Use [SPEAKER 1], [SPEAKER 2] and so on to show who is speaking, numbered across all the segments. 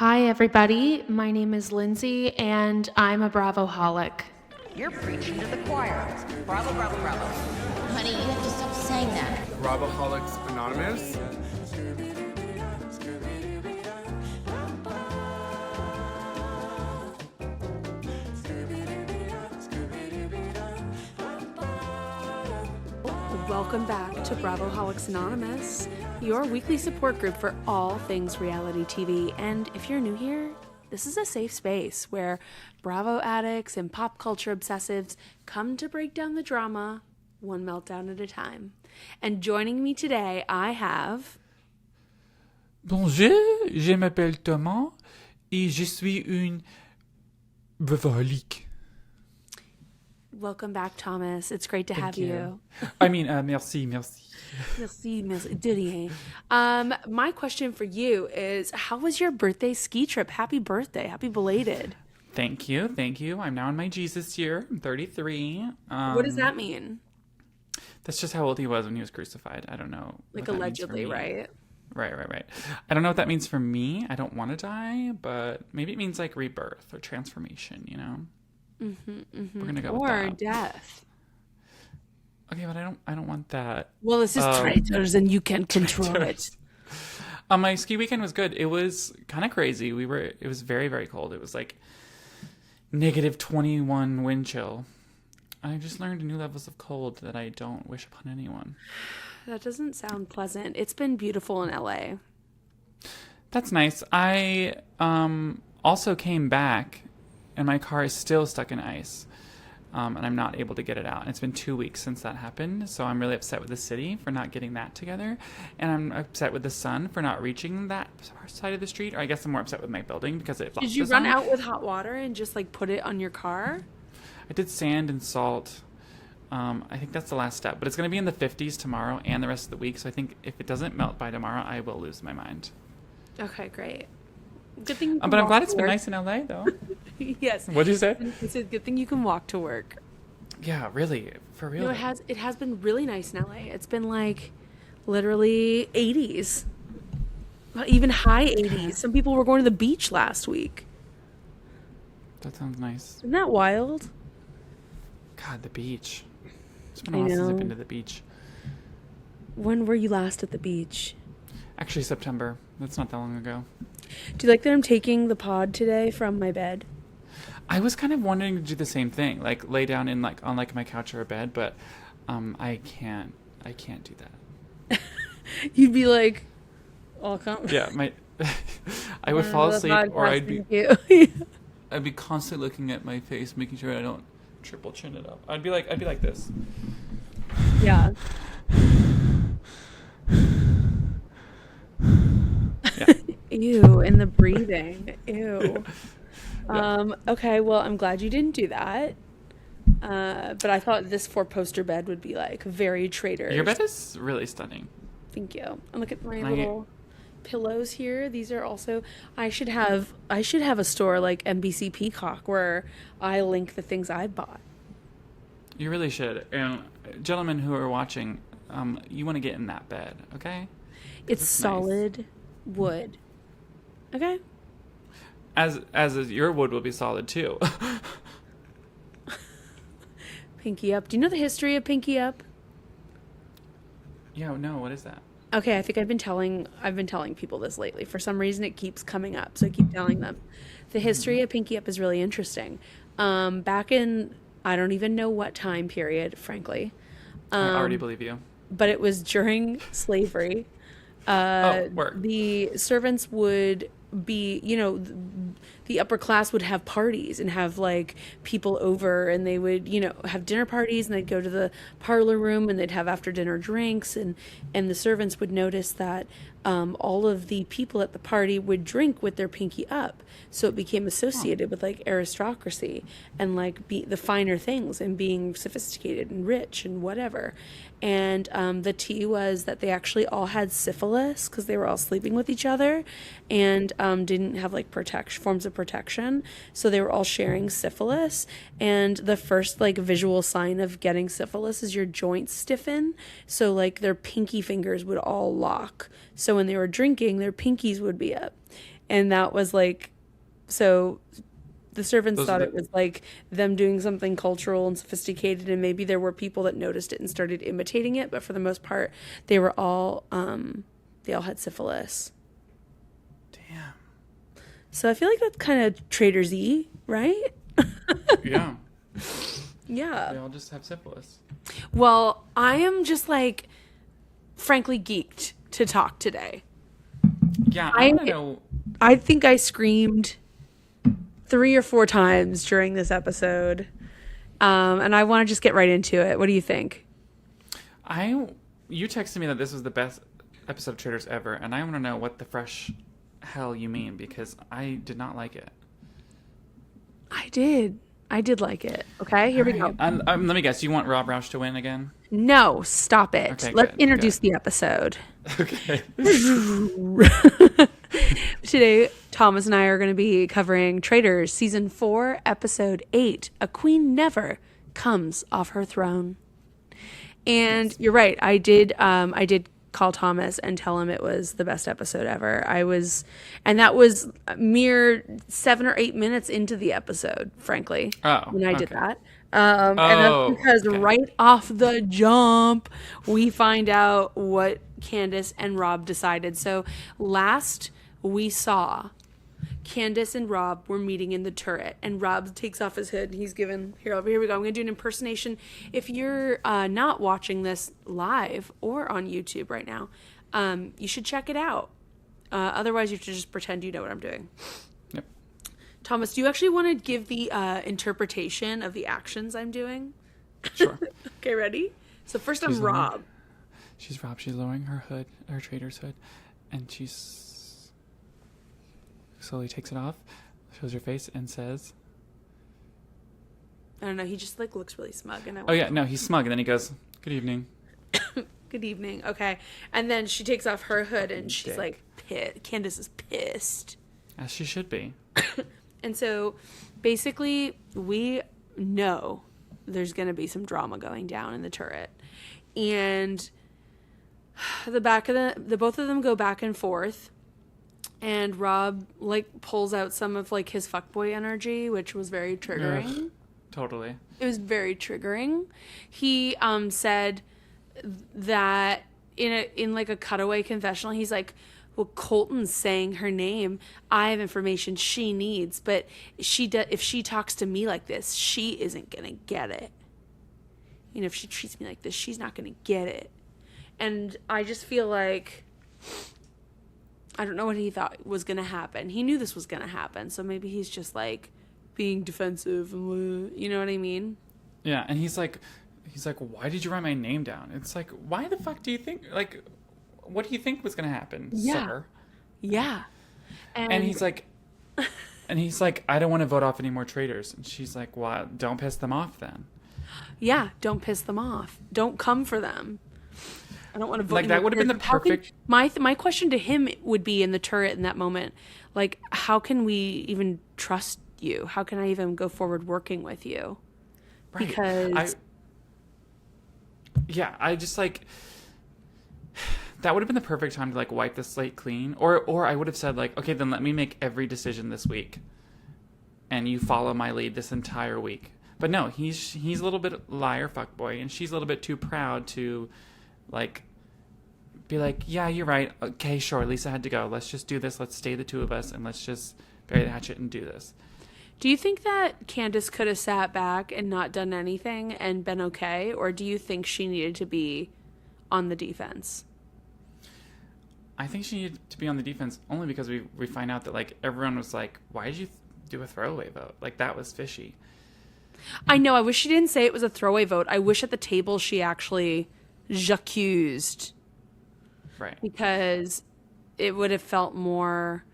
[SPEAKER 1] Hi, everybody. My name is Lindsay, and I'm a Bravoholic.
[SPEAKER 2] You're preaching to the choir. Bravo, bravo, bravo.
[SPEAKER 3] Honey, you have to stop saying that.
[SPEAKER 4] Bravoholics Anonymous.
[SPEAKER 5] Welcome back to Bravoholics Anonymous, your weekly support group for all things reality TV. And if you're new here, this is a safe space where Bravo addicts and pop culture obsessives come to break down the drama one meltdown at a time. And joining me today, I have...
[SPEAKER 6] Bonjour, je m'appelle Thomas et je suis une Bravoholic.
[SPEAKER 5] Welcome back, Thomas. It's great to have you.
[SPEAKER 6] I mean, merci.
[SPEAKER 5] Merci, de rien. My question for you is, how was your birthday ski trip? Happy birthday. Happy belated.
[SPEAKER 6] Thank you. I'm now in my Jesus year. I'm 33.
[SPEAKER 5] What does that mean?
[SPEAKER 6] That's just how old he was when he was crucified. I don't know.
[SPEAKER 5] Like allegedly, right?
[SPEAKER 6] Right. I don't know what that means for me. I don't want to die, but maybe it means like rebirth or transformation, you know? We're gonna go with that.
[SPEAKER 5] Or death.
[SPEAKER 6] Okay, but I don't want that.
[SPEAKER 5] Well, this is Traitors, and you can control it.
[SPEAKER 6] My ski weekend was good. It was kind of crazy. It was very, very cold. It was like negative 21 wind chill. I just learned new levels of cold that I don't wish upon anyone.
[SPEAKER 5] That doesn't sound pleasant. It's been beautiful in LA.
[SPEAKER 6] That's nice. I also came back, and my car is still stuck in ice. And I'm not able to get it out. And it's been 2 weeks since that happened. So I'm really upset with the city for not getting that together. And I'm upset with the sun for not reaching that side of the street. Or I guess I'm more upset with my building because it blocks the sun.
[SPEAKER 5] Did you run out with hot water and just like put it on your car?
[SPEAKER 6] I did sand and salt. I think that's the last step. But it's going to be in the 50s tomorrow and the rest of the week. So I think if it doesn't melt by tomorrow, I will lose my mind.
[SPEAKER 5] Okay, great. Good thing.
[SPEAKER 6] But I'm glad it's been nice in LA, though.
[SPEAKER 5] Yes.
[SPEAKER 6] What'd you say?
[SPEAKER 5] It's a good thing you can walk to work.
[SPEAKER 6] Yeah, really, for real.
[SPEAKER 5] No, it has been really nice in LA. It's been like literally 80s, even high 80s. Some people were going to the beach last week.
[SPEAKER 6] That sounds nice.
[SPEAKER 5] Isn't that wild?
[SPEAKER 6] God, the beach. It's been a while since I've been to the beach.
[SPEAKER 5] When were you last at the beach?
[SPEAKER 6] Actually, September. That's not that long ago.
[SPEAKER 5] Do you like that I'm taking the pod today from my bed?
[SPEAKER 6] I was kind of wanting to do the same thing, like lay down in like on like my couch or a bed, but I can't do that.
[SPEAKER 5] You'd be like, "Oh, come."
[SPEAKER 6] Yeah, I would fall asleep, or I'd be constantly looking at my face, making sure I don't triple chin it up. I'd be like this.
[SPEAKER 5] Yeah.
[SPEAKER 6] Yeah.
[SPEAKER 5] Ew, and the breathing. Ew. Okay, well, I'm glad you didn't do that. But I thought this 4-poster bed would be like very Traitors.
[SPEAKER 6] Your bed is really stunning.
[SPEAKER 5] Thank you. And look at my little pillows here. These are also I should have a store like NBC Peacock where I link the things I bought.
[SPEAKER 6] You really should. And gentlemen who are watching, you want to get in that bed, okay?
[SPEAKER 5] It's solid wood. Okay?
[SPEAKER 6] As your wood will be solid too.
[SPEAKER 5] Pinky Up. Do you know the history of Pinky Up?
[SPEAKER 6] Yeah, no, what is that?
[SPEAKER 5] Okay, I think I've been telling people this lately. For some reason it keeps coming up, so I keep telling them. The history of Pinky Up is really interesting. Back in I don't even know what time period, frankly.
[SPEAKER 6] I already believe you.
[SPEAKER 5] But it was during slavery. The servants would be, the upper class would have parties and have like people over, and they would, have dinner parties, and they'd go to the parlor room and they'd have after dinner drinks, and the servants would notice that all of the people at the party would drink with their pinky up, so it became associated with like aristocracy and like the finer things and being sophisticated and rich and whatever. And the tea was that they actually all had syphilis because they were all sleeping with each other and didn't have like forms of protection, so they were all sharing syphilis. And the first like visual sign of getting syphilis is your joints stiffen, so like their pinky fingers would all lock, so when they were drinking their pinkies would be up. And that was like, so the servants thought it was like them doing something cultural and sophisticated, and maybe there were people that noticed it and started imitating it, but for the most part, they all had syphilis.
[SPEAKER 6] Damn.
[SPEAKER 5] So I feel like that's kind of Traitors-y, right?
[SPEAKER 6] Yeah.
[SPEAKER 5] Yeah.
[SPEAKER 6] They all just have syphilis.
[SPEAKER 5] Well, I am just like, frankly, geeked to talk today.
[SPEAKER 6] Yeah, I want to know.
[SPEAKER 5] I think I screamed 3 or 4 times during this episode. And I want to just get right into it. What do you think?
[SPEAKER 6] You texted me that this was the best episode of Traitors ever, and I want to know what the fresh hell you mean, because I did not like it.
[SPEAKER 5] I did like it. Okay, here we go.
[SPEAKER 6] Let me guess. You want Rob Roush to win again?
[SPEAKER 5] No, stop it.
[SPEAKER 6] Okay,
[SPEAKER 5] Let's
[SPEAKER 6] good,
[SPEAKER 5] introduce
[SPEAKER 6] good.
[SPEAKER 5] the episode.
[SPEAKER 6] Okay.
[SPEAKER 5] Today, Thomas and I are going to be covering Traitors Season 4, Episode 8, A Queen Never Comes Off Her Throne. And you're right, I did call Thomas and tell him it was the best episode ever. And that was mere 7 or 8 minutes into the episode, frankly, when I did that. And that's because right off the jump, we find out what Candice and Rob decided. So last we saw, Candice and Rob were meeting in the turret, and Rob takes off his hood and he's given, here we go. I'm going to do an impersonation. If you're not watching this live or on YouTube right now, you should check it out. Otherwise, you have to just pretend you know what I'm doing.
[SPEAKER 6] Yep.
[SPEAKER 5] Thomas, do you actually want to give the interpretation of the actions I'm doing?
[SPEAKER 6] Sure.
[SPEAKER 5] Okay, ready? So first I'm Rob.
[SPEAKER 6] She's Rob. She's lowering her hood, her traitor's hood, and she's slowly takes it off, shows her face, and says,
[SPEAKER 5] I don't know, he just like looks really smug. And
[SPEAKER 6] he's smug, and then he goes, good evening.
[SPEAKER 5] Good evening. Okay. And then she takes off her hood and she's
[SPEAKER 6] Dick.
[SPEAKER 5] like pissed. Candice is pissed.
[SPEAKER 6] As she should be.
[SPEAKER 5] And so basically we know there's going to be some drama going down in the turret. And the both of them go back and forth. And Rob like pulls out some of like his fuckboy energy, which was very triggering.
[SPEAKER 6] Ugh, totally.
[SPEAKER 5] It was very triggering. He said that in like a cutaway confessional, he's like, well, Colton's saying her name. I have information she needs, but if she talks to me like this, she isn't gonna get it. You know, if she treats me like this, she's not gonna get it. And I just feel like, I don't know what he thought was gonna happen. He knew this was gonna happen, so maybe he's just like being defensive, and you know what I mean?
[SPEAKER 6] Yeah, and he's like, why did you write my name down? It's like, why the fuck do you think, like, what do you think was gonna happen, sir?
[SPEAKER 5] Yeah.
[SPEAKER 6] And he's like, I don't want to vote off any more traitors. And she's like, well, don't piss them off then.
[SPEAKER 5] Yeah, don't piss them off. Don't come for them. I don't want to vote.
[SPEAKER 6] Like, that would have been the perfect.
[SPEAKER 5] My question to him would be in the turret in that moment, like, how can we even trust you? How can I even go forward working with you?
[SPEAKER 6] Right.
[SPEAKER 5] Because
[SPEAKER 6] I just like, that would have been the perfect time to like wipe the slate clean, or I would have said like, okay, then let me make every decision this week, and you follow my lead this entire week. But no, he's a little bit liar fuckboy, and she's a little bit too proud to like be like, yeah, you're right. Okay, sure, Lisa had to go. Let's just do this. Let's stay the two of us, and let's just bury the hatchet and do this.
[SPEAKER 5] do you think that Candice could have sat back and not done anything and been okay, or do you think she needed to be on the defense?
[SPEAKER 6] I think she needed to be on the defense only because we find out that like everyone was like, why did you do a throwaway vote? Like, that was fishy.
[SPEAKER 5] I know. I wish she didn't say it was a throwaway vote. I wish at the table she actually j'accused.
[SPEAKER 6] Right.
[SPEAKER 5] Because it would have felt more...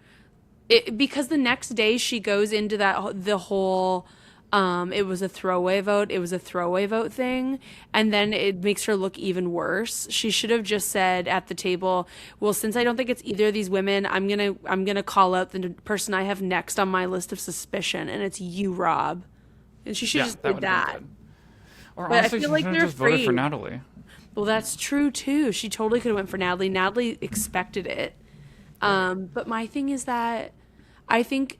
[SPEAKER 5] because the next day she goes into the whole... it was a throwaway vote thing, and then it makes her look even worse. She should have just said at the table, well, since I don't think it's either of these women, I'm gonna call out the person I have next on my list of suspicion, and it's you, Rob. And she should just did that.
[SPEAKER 6] Or
[SPEAKER 5] But I
[SPEAKER 6] honestly,
[SPEAKER 5] feel
[SPEAKER 6] she
[SPEAKER 5] like
[SPEAKER 6] should
[SPEAKER 5] they're
[SPEAKER 6] have just voted for
[SPEAKER 5] afraid.
[SPEAKER 6] Natalie.
[SPEAKER 5] Well, that's true too. She totally could have went for Natalie. Natalie expected it. But my thing is that I think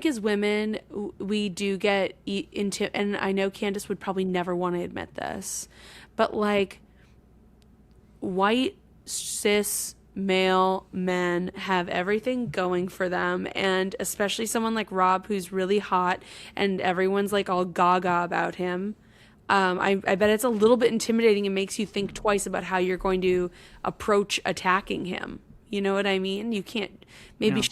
[SPEAKER 5] as women, we do get into, and I know Candice would probably never want to admit this, but like white cis male men have everything going for them, and especially someone like Rob who's really hot and everyone's like all gaga about him. I bet it's a little bit intimidating and makes you think twice about how you're going to approach attacking him. You know what I mean? You can't. Maybe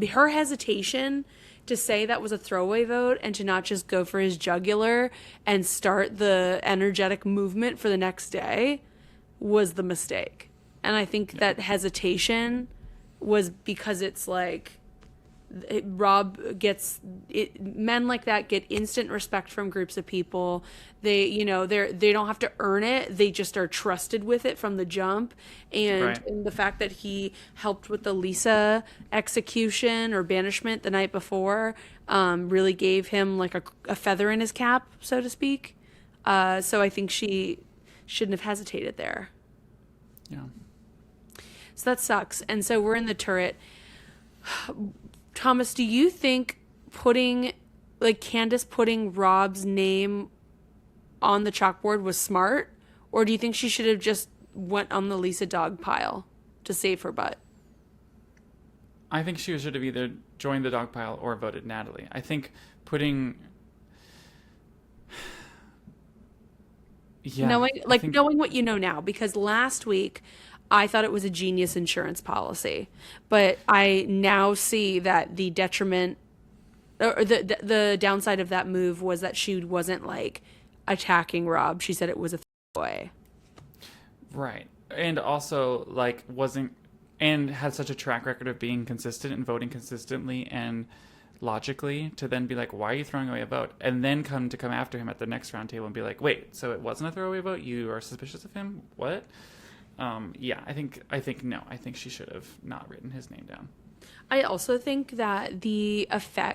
[SPEAKER 5] her hesitation to say that was a throwaway vote and to not just go for his jugular and start the energetic movement for the next day was the mistake. And I think that hesitation was because it's like Rob gets it, men like that get instant respect from groups of people. They, you know, they don't have to earn it. They just are trusted with it from the jump. And the fact that he helped with the Lisa execution or banishment the night before really gave him like a feather in his cap, so to speak. So I think she shouldn't have hesitated there.
[SPEAKER 6] Yeah.
[SPEAKER 5] So that sucks. And so we're in the turret. Thomas, do you think Candice putting Rob's name on the chalkboard was smart? Or do you think she should have just went on the Lisa dog pile to save her butt?
[SPEAKER 6] I think she should have either joined the dog pile or voted Natalie. I think putting... Yeah,
[SPEAKER 5] knowing what you know now, because last week I thought it was a genius insurance policy, but I now see that the detriment or the downside of that move was that she wasn't like attacking Rob. She said it was a throwaway.
[SPEAKER 6] Right. And also like wasn't and had such a track record of being consistent and voting consistently and logically to then be like, why are you throwing away a vote? And then come after him at the next round table and be like, wait, so it wasn't a throwaway vote? You are suspicious of him? What? I think no. I think she should have not written his name down.
[SPEAKER 5] I also think that the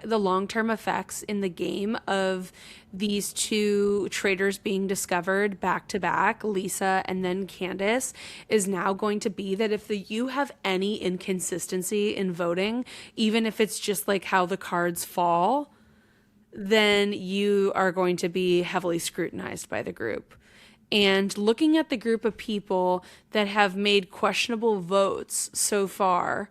[SPEAKER 5] long-term effects in the game of these two traitors being discovered back to back, Lisa and then Candice, is now going to be that if you have any inconsistency in voting, even if it's just like how the cards fall, then you are going to be heavily scrutinized by the group. And looking at the group of people that have made questionable votes so far,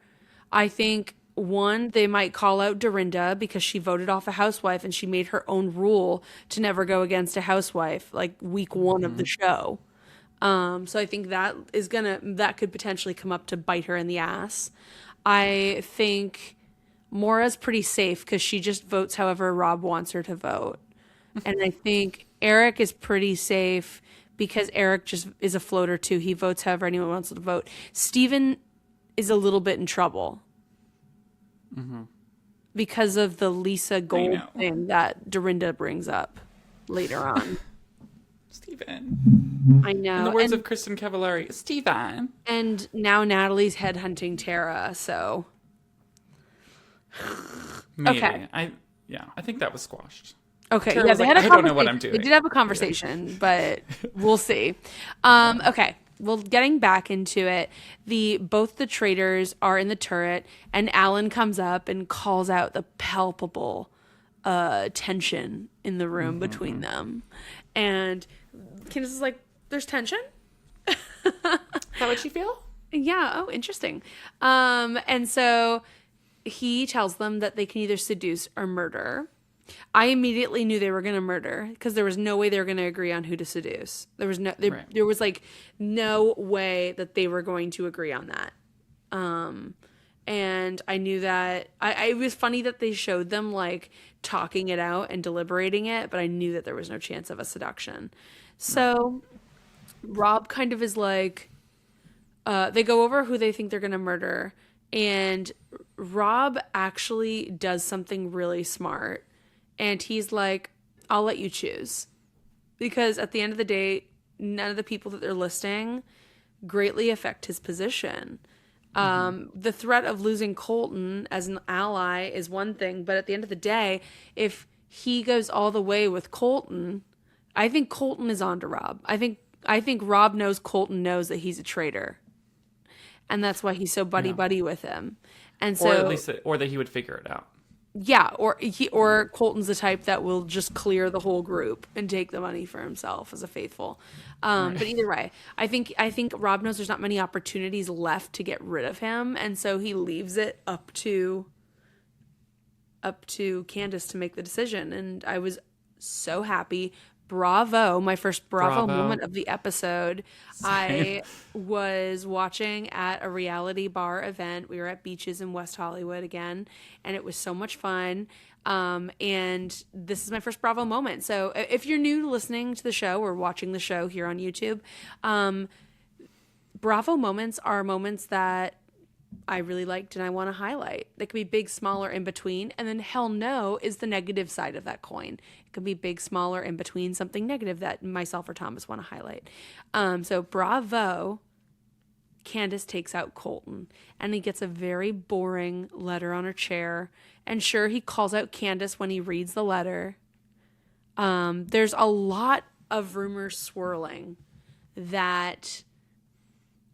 [SPEAKER 5] I think, one, they might call out Dorinda because she voted off a housewife and she made her own rule to never go against a housewife, like week one of the show. So I think that could potentially come up to bite her in the ass. I think Maura's pretty safe because she just votes however Rob wants her to vote. And I think Eric is pretty safe because Eric just is a floater too. He votes however anyone wants to vote. Steven is a little bit in trouble because of the Lisa Gold thing that Dorinda brings up later on.
[SPEAKER 6] Steven.
[SPEAKER 5] I know.
[SPEAKER 6] In the words of Kristen Cavallari, Steven.
[SPEAKER 5] And now Natalie's headhunting Tara, so.
[SPEAKER 6] Maybe.
[SPEAKER 5] Okay.
[SPEAKER 6] I think that was squashed.
[SPEAKER 5] Okay,
[SPEAKER 6] Tara was
[SPEAKER 5] they
[SPEAKER 6] like,
[SPEAKER 5] had a
[SPEAKER 6] I don't know what I'm doing.
[SPEAKER 5] They did have a conversation, but we'll see. Okay, well, getting back into it, both the traitors are in the turret, and Alan comes up and calls out the palpable tension in the room between them. And Candice is like, "There's tension."
[SPEAKER 6] Is that what you feel?
[SPEAKER 5] Yeah. Oh, interesting. And so he tells them that they can either seduce or murder. I immediately knew they were going to murder because there was no way they were going to agree on who to seduce. There was no way that they were going to agree on that. And I knew that it was funny that they showed them like talking it out and deliberating it, but I knew that there was no chance of a seduction. So Rob kind of is like, they go over who they think they're going to murder. And Rob actually does something really smart. And he's like, I'll let you choose. Because at the end of the day, none of the people that they're listing greatly affect his position. The threat of losing Colton as an ally is one thing. But at the end of the day, if he goes all the way with Colton, I think Colton is on to Rob. I think Rob knows Colton knows that he's a traitor. And that's why he's so buddy-buddy with him. And so,
[SPEAKER 6] or at least, or that he would figure it out.
[SPEAKER 5] yeah, or Colton's the type that will just clear the whole group and take the money for himself as a faithful. But either way, I think Rob knows there's not many opportunities left to get rid of him, and so he leaves it up to Candice to make the decision. And I was so happy. Bravo, my first Bravo moment of the episode.
[SPEAKER 6] Same.
[SPEAKER 5] I was watching at a reality bar event. We were at Beaches in West Hollywood again, and it was so much fun. And this is my first Bravo moment. So if you're new to listening to the show or watching the show here on YouTube, Bravo moments are moments that I really liked and I want to highlight. They could be big, small, or in between. And then hell no is the negative side of that coin. It could be big, small, or in between, something negative that myself or Thomas want to highlight. So Bravo, Candice takes out Colton and he gets a very boring letter on her chair. And sure, he calls out Candice when he reads the letter. There's a lot of rumors swirling that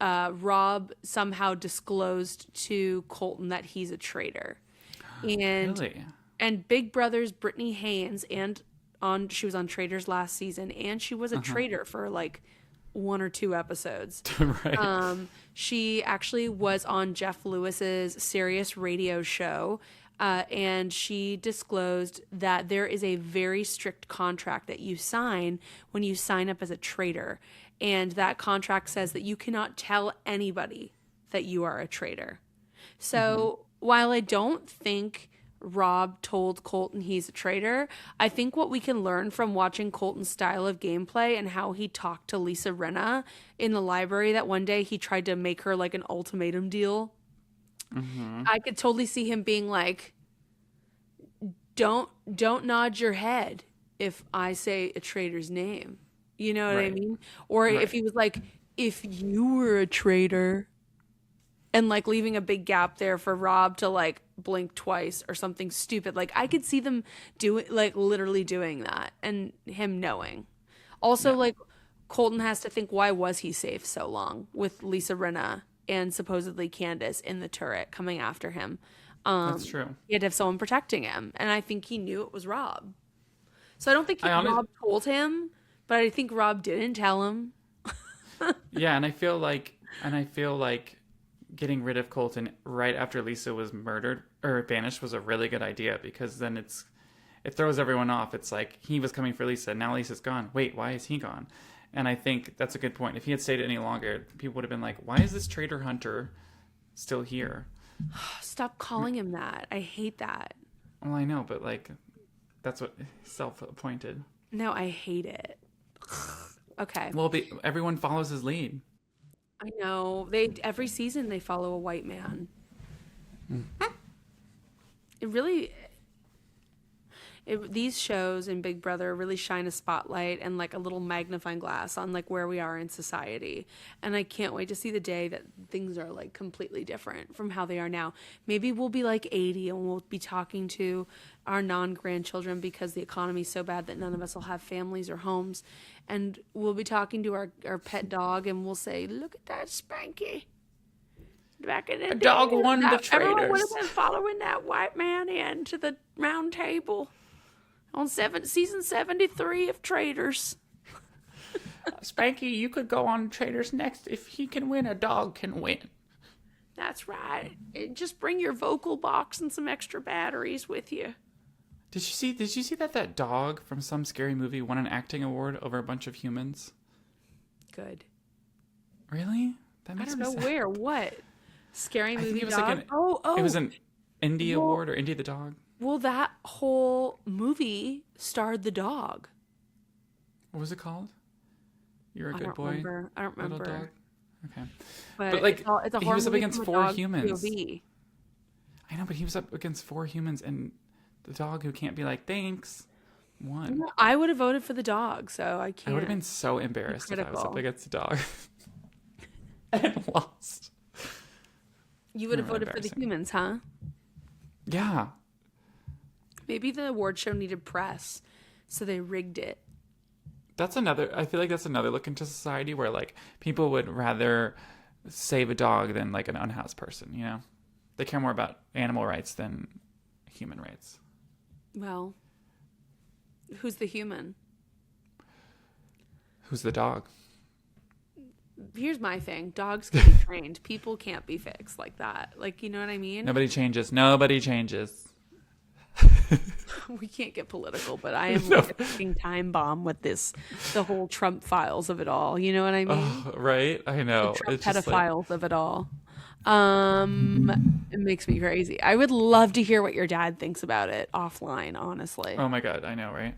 [SPEAKER 5] Rob somehow disclosed to Colton that he's a traitor. And
[SPEAKER 6] Really?
[SPEAKER 5] And Big Brother's Brittany Haynes, she was on Traitors last season, and she was a traitor for like 1 or 2 episodes.
[SPEAKER 6] Right.
[SPEAKER 5] She actually was on Jeff Lewis's Sirius radio show, and she disclosed that there is a very strict contract that you sign when you sign up as a traitor. And that contract says that you cannot tell anybody that you are a traitor. So while I don't think Rob told Colton he's a traitor, I think what we can learn from watching Colton's style of gameplay and how he talked to Lisa Rinna in the library that one day he tried to make her like an ultimatum deal. I could totally see him being like, don't nod your head if I say a traitor's name. You know what I mean? Or if he was like, if you were a traitor, and like leaving a big gap there for Rob to like blink twice or something stupid. Like I could see them literally doing that and him knowing. Also, like Colton has to think, why was he safe so long with Lisa Rinna and supposedly Candice in the turret coming after him?
[SPEAKER 6] That's true.
[SPEAKER 5] He had to have someone protecting him. And I think he knew it was Rob. So I don't think Rob told him, but I think Rob didn't tell him.
[SPEAKER 6] Yeah, and I feel like getting rid of Colton right after Lisa was murdered or banished was a really good idea, because then it throws everyone off. It's like he was coming for Lisa, now Lisa's gone. Wait, why is he gone? And I think that's a good point. If he had stayed any longer, people would have been like, why is this traitor-hunter still here?
[SPEAKER 5] Stop calling him that. I hate that.
[SPEAKER 6] Well, I know, but like that's what self-appointed.
[SPEAKER 5] No, I hate it. Okay.
[SPEAKER 6] Well, everyone follows his lead.
[SPEAKER 5] I know. Every season they follow a white man. These shows in Big Brother really shine a spotlight and like a little magnifying glass on like where we are in society. And I can't wait to see the day that things are like completely different from how they are now. Maybe we'll be like 80 and we'll be talking to our non-grandchildren because the economy's so bad that none of us will have families or homes. And we'll be talking to our pet dog and we'll say, look at that Spanky. Back in the day,
[SPEAKER 6] dog won the
[SPEAKER 5] everyone would
[SPEAKER 6] Traitors.
[SPEAKER 5] have been following that white man into the round table on season 73 of Traitors.
[SPEAKER 6] Spanky, you could go on Traitors next. If he can win, a dog can win.
[SPEAKER 5] That's right. Just bring your vocal box and some extra batteries with you.
[SPEAKER 6] Did you see that dog from some scary movie won an acting award over a bunch of humans?
[SPEAKER 5] Good.
[SPEAKER 6] Really? That
[SPEAKER 5] I
[SPEAKER 6] makes
[SPEAKER 5] don't
[SPEAKER 6] me
[SPEAKER 5] know
[SPEAKER 6] sad.
[SPEAKER 5] where. What? Scary movie
[SPEAKER 6] it was
[SPEAKER 5] dog?
[SPEAKER 6] like it was an Indie award or Indie the dog.
[SPEAKER 5] Well, that whole movie starred the dog.
[SPEAKER 6] What was it called? You're a
[SPEAKER 5] I
[SPEAKER 6] good
[SPEAKER 5] don't
[SPEAKER 6] boy.
[SPEAKER 5] remember. I don't
[SPEAKER 6] Little
[SPEAKER 5] remember.
[SPEAKER 6] dog. Okay.
[SPEAKER 5] But
[SPEAKER 6] like,
[SPEAKER 5] it's a
[SPEAKER 6] he
[SPEAKER 5] horror
[SPEAKER 6] was up
[SPEAKER 5] movie
[SPEAKER 6] against
[SPEAKER 5] from a
[SPEAKER 6] 4
[SPEAKER 5] dog's
[SPEAKER 6] humans.
[SPEAKER 5] POV.
[SPEAKER 6] I know, but he was up against 4 humans, and the dog who can't be like, thanks, won.
[SPEAKER 5] I would have voted for the dog, so I can't.
[SPEAKER 6] I would have been so embarrassed if I was up
[SPEAKER 5] Critical.
[SPEAKER 6] against the dog and lost.
[SPEAKER 5] You would have
[SPEAKER 6] Really
[SPEAKER 5] voted for the
[SPEAKER 6] embarrassing.
[SPEAKER 5] humans, huh?
[SPEAKER 6] Yeah.
[SPEAKER 5] Maybe the award show needed press, so they rigged it.
[SPEAKER 6] I feel like that's another look into society where like people would rather save a dog than like an unhoused person, you know? They care more about animal rights than human rights.
[SPEAKER 5] Well, who's the human?
[SPEAKER 6] Who's the dog?
[SPEAKER 5] Here's my thing. Dogs can be trained. People can't be fixed like that. Like, you know what I mean?
[SPEAKER 6] Nobody changes. Nobody changes.
[SPEAKER 5] We can't get political, but I am like a fucking time bomb with this, the whole Trump files of it all. You know what I mean?
[SPEAKER 6] Oh, right? I know.
[SPEAKER 5] The Trump
[SPEAKER 6] It's just
[SPEAKER 5] pedophiles of it all. It makes me crazy. I would love to hear what your dad thinks about it offline, honestly.
[SPEAKER 6] Oh my God, I know, right?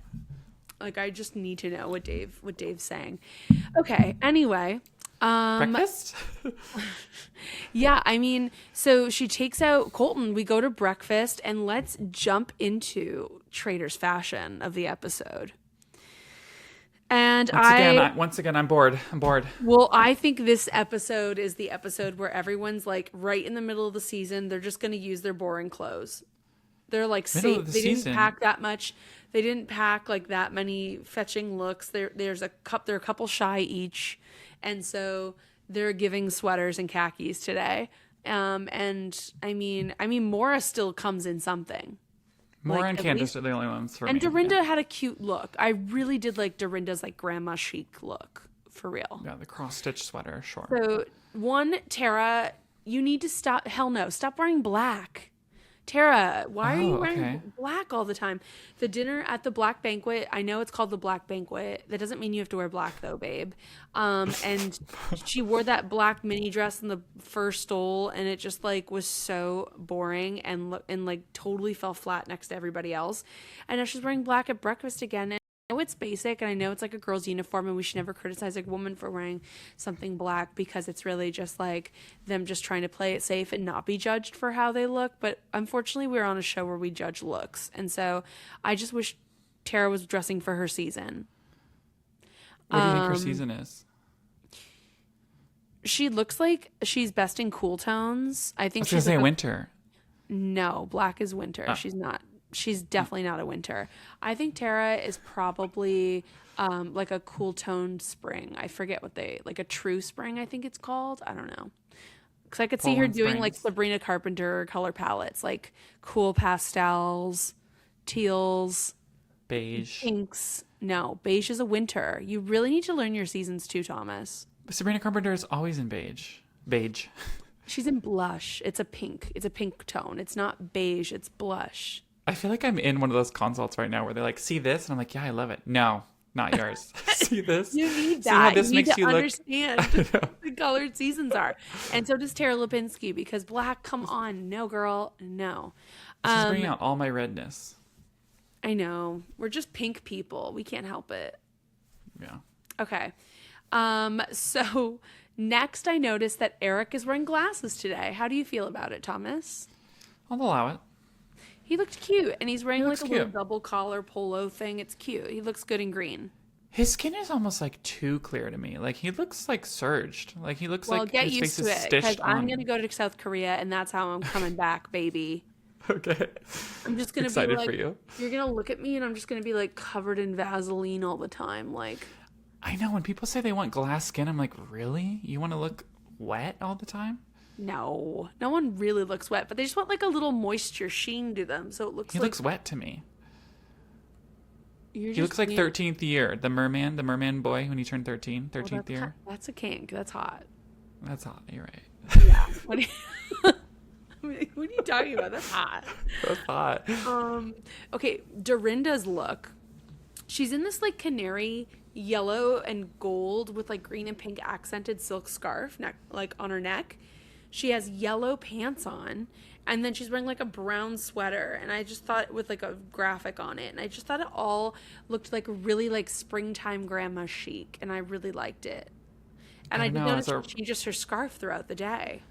[SPEAKER 5] Like, I just need to know what Dave's saying. Okay, anyway.
[SPEAKER 6] Breakfast?
[SPEAKER 5] Yeah, I mean, so she takes out Colton. We go to breakfast, and let's jump into Traitor's fashion of the episode. And
[SPEAKER 6] once again, I'm bored.
[SPEAKER 5] Well, I think this episode is the episode where everyone's like right in the middle of the season. They're just going to use their boring clothes. They're like safe. They didn't pack that much. They didn't pack like that many fetching looks. They're a couple shy each. And so they're giving sweaters and khakis today. And I mean, Maura still comes in something.
[SPEAKER 6] Maura and Candice are the only ones for me.
[SPEAKER 5] And Dorinda had a cute look. I really did like Dorinda's like grandma chic look, for real.
[SPEAKER 6] Yeah, the cross-stitch sweater, sure.
[SPEAKER 5] So, Tara, you need to stop. Hell no, stop wearing black. Tara, why are you wearing black all the time? The dinner at the black banquet, I know it's called the black banquet. That doesn't mean you have to wear black though, babe. And she wore that black mini dress in the fur stole, and it just like was so boring and like totally fell flat next to everybody else. And now she's wearing black at breakfast again. And I know it's basic, and I know it's like a girl's uniform, and we should never criticize a woman for wearing something black because it's really just like them just trying to play it safe and not be judged for how they look. But unfortunately, we're on a show where we judge looks, and so I just wish Tara was dressing for her season.
[SPEAKER 6] What do you think her season is?
[SPEAKER 5] She looks like she's best in cool tones. I think
[SPEAKER 6] she's going to say winter.
[SPEAKER 5] No, black is winter.
[SPEAKER 6] Oh.
[SPEAKER 5] She's not. She's definitely not a winter. I think Tara is probably like a cool toned spring. I forget what like a true spring, I think it's called. I don't know. Because I could see her doing like Sabrina Carpenter color palettes, like cool pastels, teals,
[SPEAKER 6] beige,
[SPEAKER 5] pinks. No, beige is a winter. You really need to learn your seasons too, Thomas.
[SPEAKER 6] But Sabrina Carpenter is always in beige. Beige.
[SPEAKER 5] She's in blush. It's a pink. It's a pink tone. It's not beige. It's blush.
[SPEAKER 6] I feel like I'm in one of those consults right now where they're like, see this? And I'm like, yeah, I love it. No, not yours. See this?
[SPEAKER 5] You need that.
[SPEAKER 6] See how this
[SPEAKER 5] you
[SPEAKER 6] makes
[SPEAKER 5] need to
[SPEAKER 6] you
[SPEAKER 5] understand the colored seasons are. And so does Tara Lipinski, because black, come on. No, girl. No.
[SPEAKER 6] She's bringing out all my redness.
[SPEAKER 5] I know. We're just pink people. We can't help it.
[SPEAKER 6] Yeah.
[SPEAKER 5] Okay. So next I noticed that Eric is wearing glasses today. How do you feel about it, Thomas?
[SPEAKER 6] I'll allow it.
[SPEAKER 5] He looked cute, and he's wearing like a little
[SPEAKER 6] cute.
[SPEAKER 5] double collar polo thing. It's cute. He looks good in green.
[SPEAKER 6] His skin is almost like too clear to me. Like he looks like surged. Like he looks like
[SPEAKER 5] get
[SPEAKER 6] his
[SPEAKER 5] used
[SPEAKER 6] face
[SPEAKER 5] to
[SPEAKER 6] is
[SPEAKER 5] it, because
[SPEAKER 6] stitched on.
[SPEAKER 5] I'm gonna go to South Korea, and that's how I'm coming back, baby.
[SPEAKER 6] Okay.
[SPEAKER 5] I'm just gonna
[SPEAKER 6] excited
[SPEAKER 5] be like,
[SPEAKER 6] for you.
[SPEAKER 5] You're gonna look at me, and I'm just gonna be like covered in Vaseline all the time, like.
[SPEAKER 6] I know when people say they want glass skin, I'm like, really? You want to look wet all the time?
[SPEAKER 5] No one really looks wet, but they just want like a little moisture sheen to them, so it looks.
[SPEAKER 6] He looks wet to me.
[SPEAKER 5] He
[SPEAKER 6] looks like 13th year, the merman boy when he turned 13, 13th year.
[SPEAKER 5] That's a kink. That's hot.
[SPEAKER 6] That's hot. You're right.
[SPEAKER 5] Yeah. What are you talking about? That's hot.
[SPEAKER 6] That's hot.
[SPEAKER 5] Okay, Dorinda's look. She's in this like canary yellow and gold with like green and pink accented silk scarf like on her neck. She has yellow pants on, and then she's wearing like a brown sweater, and I just thought with like a graphic on it, and I just thought it all looked like really like springtime grandma chic, and I really liked it. And I did notice she changes her scarf throughout the day.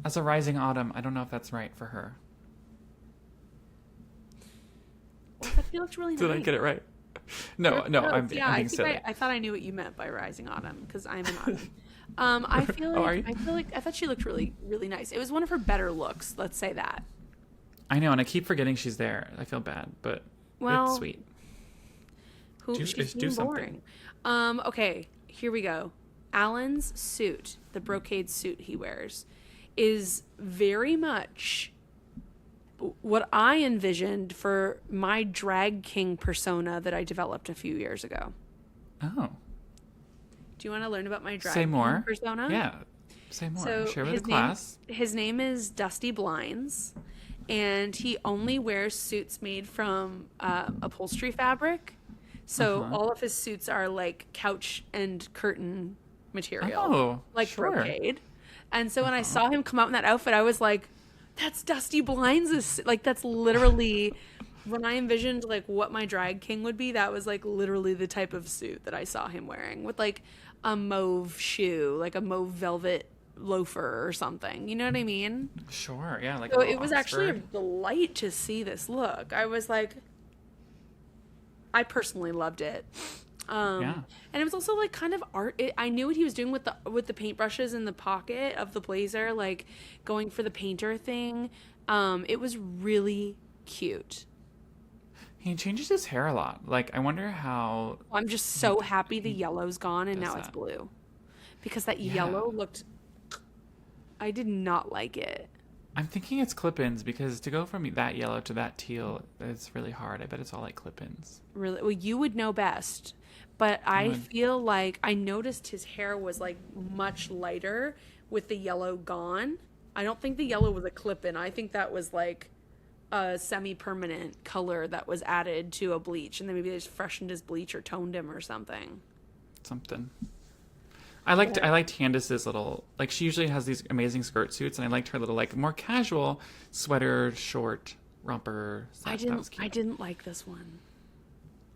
[SPEAKER 6] As a rising autumn, I don't know if that's right for her.
[SPEAKER 5] Well, I feel it's really nice.
[SPEAKER 6] Did I get it right? No, I'm being silly.
[SPEAKER 5] I thought I knew what you meant by rising autumn, because I'm an autumn. I feel like I thought she looked really, really nice. It was one of her better looks. Let's say that.
[SPEAKER 6] I know, and I keep forgetting she's there. I feel bad, but it's sweet.
[SPEAKER 5] She's being boring. Okay, here we go. Alan's suit, the brocade suit he wears. is very much what I envisioned for my drag king persona that I developed a few years ago.
[SPEAKER 6] Oh.
[SPEAKER 5] Do you want to learn about my drag
[SPEAKER 6] Say more.
[SPEAKER 5] king persona?
[SPEAKER 6] Yeah. Say more.
[SPEAKER 5] So
[SPEAKER 6] Share with the class.
[SPEAKER 5] His name is Dusty Blinds, and he only wears suits made from upholstery fabric. So all of his suits are like couch and curtain material, like brocade. And so when I saw him come out in that outfit, I was like, that's Dusty Blinds. Like, that's literally, when I envisioned like what my drag king would be, that was like literally the type of suit that I saw him wearing, with like a mauve shoe, like a mauve velvet loafer or something. You know what I mean?
[SPEAKER 6] Sure. Yeah. Like,
[SPEAKER 5] so it was actually a delight to see this look. I was like, I personally loved it. And it was also like kind of art. I knew what he was doing with the paintbrushes in the pocket of the blazer, like going for the painter thing. It was really cute.
[SPEAKER 6] He changes his hair a lot. Like, I wonder how.
[SPEAKER 5] I'm just so happy the yellow's gone and now it's blue, because that yellow looked. I did not like it.
[SPEAKER 6] I'm thinking it's clip-ins, because to go from that yellow to that teal, it's really hard. I bet it's all like clip-ins.
[SPEAKER 5] Really? Well, you would know best. But I feel like I noticed his hair was like much lighter with the yellow gone. I don't think the yellow was a clip-in. I think that was like a semi-permanent color that was added to a bleach. And then maybe they just freshened his bleach or toned him or something.
[SPEAKER 6] I liked Candice's little, like, she usually has these amazing skirt suits, and I liked her little, like, more casual sweater, short romper. That was cute.
[SPEAKER 5] I didn't like this one.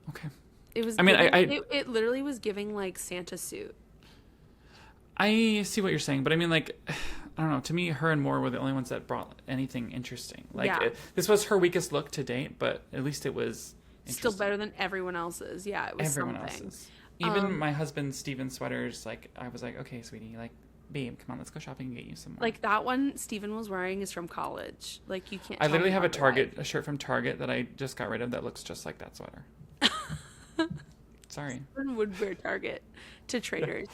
[SPEAKER 6] Okay.
[SPEAKER 5] It was.
[SPEAKER 6] I mean,
[SPEAKER 5] it literally was giving like Santa suit.
[SPEAKER 6] I see what you're saying, but I mean, like, I don't know. To me, her and Moore were the only ones that brought anything interesting. Like, this was her weakest look to date, but at least it was
[SPEAKER 5] still better than everyone else's. Yeah, it was
[SPEAKER 6] everyone
[SPEAKER 5] something.
[SPEAKER 6] Else's. Even my husband Steven's sweaters. Like, I was like, okay, sweetie, like, babe, come on, let's go shopping and get you some more.
[SPEAKER 5] Like, that one Steven was wearing is from college. Like, you can't.
[SPEAKER 6] I literally have a shirt from Target that I just got rid of that looks just like that sweater. Sorry.
[SPEAKER 5] Steven would wear Target to Traitors.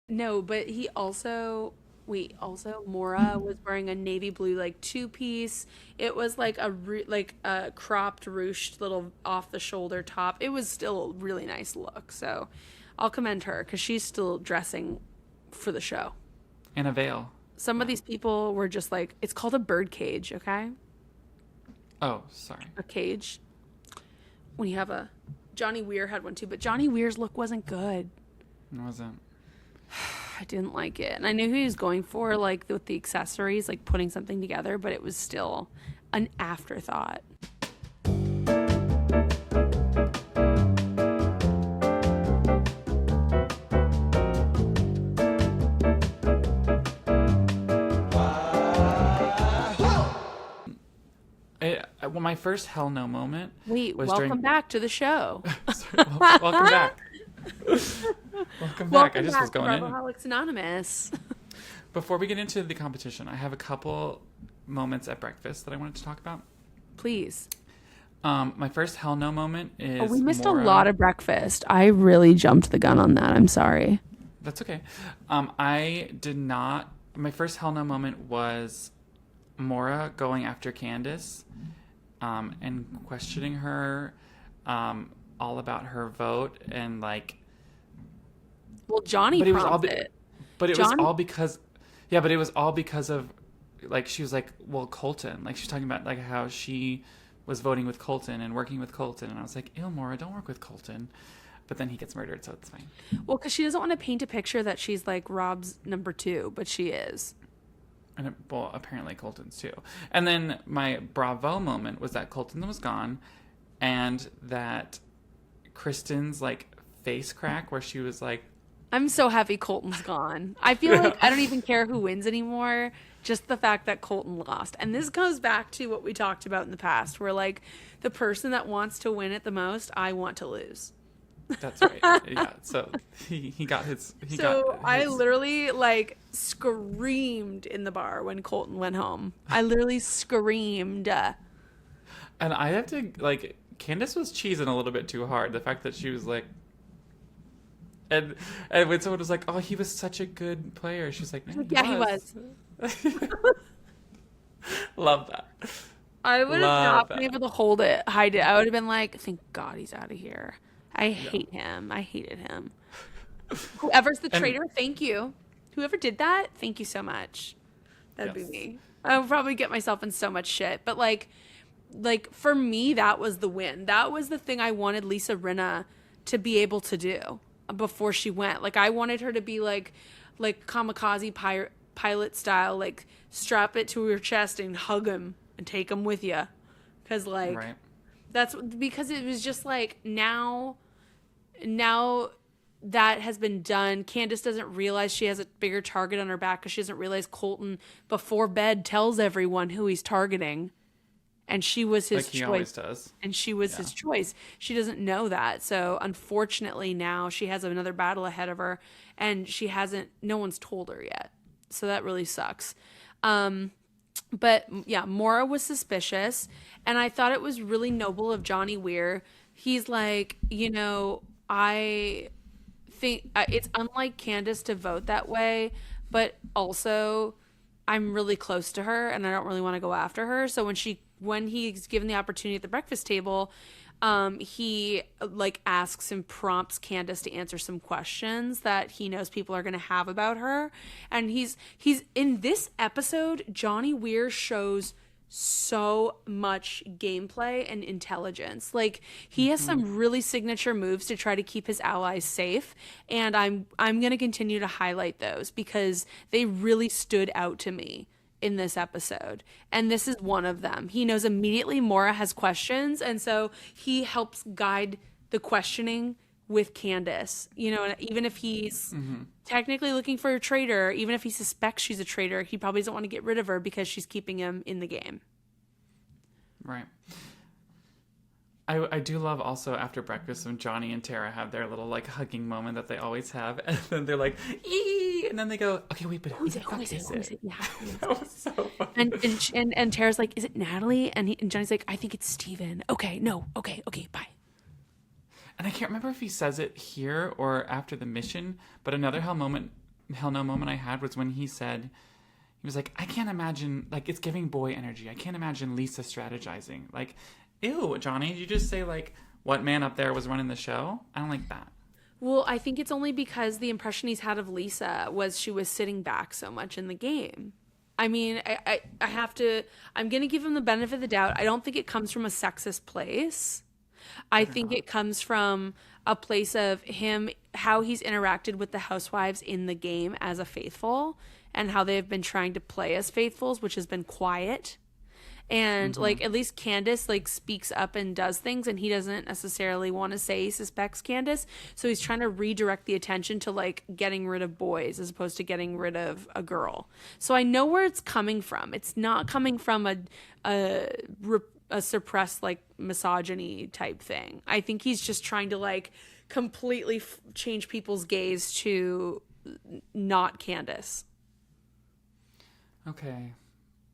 [SPEAKER 5] No, but he also. Mora was wearing a navy blue like two-piece. It was like a cropped ruched little off the shoulder top. It was still a really nice look. So I'll commend her because she's still dressing for the show.
[SPEAKER 6] In a veil.
[SPEAKER 5] Some of these people were just like, it's called a bird cage, okay?
[SPEAKER 6] Oh, sorry.
[SPEAKER 5] A cage. When you have Johnny Weir had one too, but Johnny Weir's look wasn't good.
[SPEAKER 6] It wasn't.
[SPEAKER 5] I didn't like it. And I knew who he was going for, like, with the accessories, like, putting something together, but it was still an afterthought.
[SPEAKER 6] Well, my first hell no moment.
[SPEAKER 5] Wait, was welcome back to the show.
[SPEAKER 6] Sorry, welcome back. Welcome back. I just was going in.
[SPEAKER 5] Bravoholics Anonymous.
[SPEAKER 6] Before we get into the competition, I have a couple moments at breakfast that I wanted to talk about.
[SPEAKER 5] Please.
[SPEAKER 6] My first hell no moment is.
[SPEAKER 5] We missed a lot of breakfast. I really jumped the gun on that. I'm sorry.
[SPEAKER 6] That's okay. I did not. My first hell no moment was Maura going after Candice, and questioning her, all about her vote and like.
[SPEAKER 5] Well, Johnny prompted it.
[SPEAKER 6] But it was all because, but it was all because of, like, she was like, well, Colton. Like, she was talking about, like, how she was voting with Colton and working with Colton. And I was like, Maura, don't work with Colton. But then he gets murdered, so it's fine.
[SPEAKER 5] Well, because she doesn't want to paint a picture that she's, like, Rob's number 2, but she is.
[SPEAKER 6] And, apparently Colton's too. And then my bravo moment was that Colton was gone and that Kristen's, like, face crack where she was like,
[SPEAKER 5] I'm so happy Colton's gone. I feel like I don't even care who wins anymore. Just the fact that Colton lost. And this goes back to what we talked about in the past, where, like, the person that wants to win it the most, I want to lose.
[SPEAKER 6] That's right. Yeah. So he got his.
[SPEAKER 5] I literally, like, screamed in the bar when Colton went home. I literally screamed.
[SPEAKER 6] And I have to, like, Candice was cheesing a little bit too hard. The fact that she was like, And when someone was like, "Oh, he was such a good player," she's like,
[SPEAKER 5] Yeah, he was.
[SPEAKER 6] Love that.
[SPEAKER 5] I would have not been able to hold it, hide it. I would have been like, thank God he's out of here. I hate him. I hated him. Whoever's the traitor, thank you. Whoever did that, thank you so much. That'd be me. I would probably get myself in so much shit. But like for me, that was the win. That was the thing I wanted Lisa Rinna to be able to do before she went. Like I wanted her to be like kamikaze pilot style, like strap it to her chest and hug him and take him with you. Because like that's because it was just like now that has been done. Candice doesn't realize she has a bigger target on her back because she doesn't realize Colton before bed tells everyone who he's targeting. And she was his choice. Like he always does. And she was his choice. She doesn't know that. So unfortunately now she has another battle ahead of her and no one's told her yet. So that really sucks. But yeah, Maura was suspicious. And I thought it was really noble of Johnny Weir. He's like, I think it's unlike Candice to vote that way, but also I'm really close to her and I don't really want to go after her. So when he's given the opportunity at the breakfast table, he like asks and prompts Candice to answer some questions that he knows people are going to have about her. And he's in this episode, Johnny Weir shows so much gameplay and intelligence. Like he has some really signature moves to try to keep his allies safe, and I'm going to continue to highlight those because they really stood out to me in this episode. And this is one of them. He knows immediately Maura has questions, and so he helps guide the questioning with Candice. Even if he's technically looking for a traitor, even if he suspects she's a traitor, he probably doesn't want to get rid of her because she's keeping him in the game.
[SPEAKER 6] Right. I do love also after breakfast when Johnny and Tara have their little like hugging moment that they always have, and then they're like, "Ee!" and then they go, "Okay, wait, but who is it? Yeah, that was so funny.
[SPEAKER 5] And Tara's like, "Is it Natalie?" And Johnny's like, "I think it's Steven. Okay, no, okay, bye."
[SPEAKER 6] And I can't remember if he says it here or after the mission, but another hell no moment I had was when he said, he was like, I can't imagine, like, it's giving boy energy. I can't imagine Lisa strategizing. Like, ew, Johnny, did you just say, like, what man up there was running the show? I don't like that.
[SPEAKER 5] Well, I think it's only because the impression he's had of Lisa was she was sitting back so much in the game. I mean, I'm going to give him the benefit of the doubt. I don't think it comes from a sexist place. I think it comes from a place of how he's interacted with the housewives in the game as a faithful and how they've been trying to play as faithfuls, which has been quiet. And like at least Candice like speaks up and does things, and he doesn't necessarily want to say he suspects Candice, so he's trying to redirect the attention to like getting rid of boys as opposed to getting rid of a girl. So I know where it's coming from. It's not coming from a suppressed like misogyny type thing. I think he's just trying to like completely change people's gaze to not Candice.
[SPEAKER 6] Okay.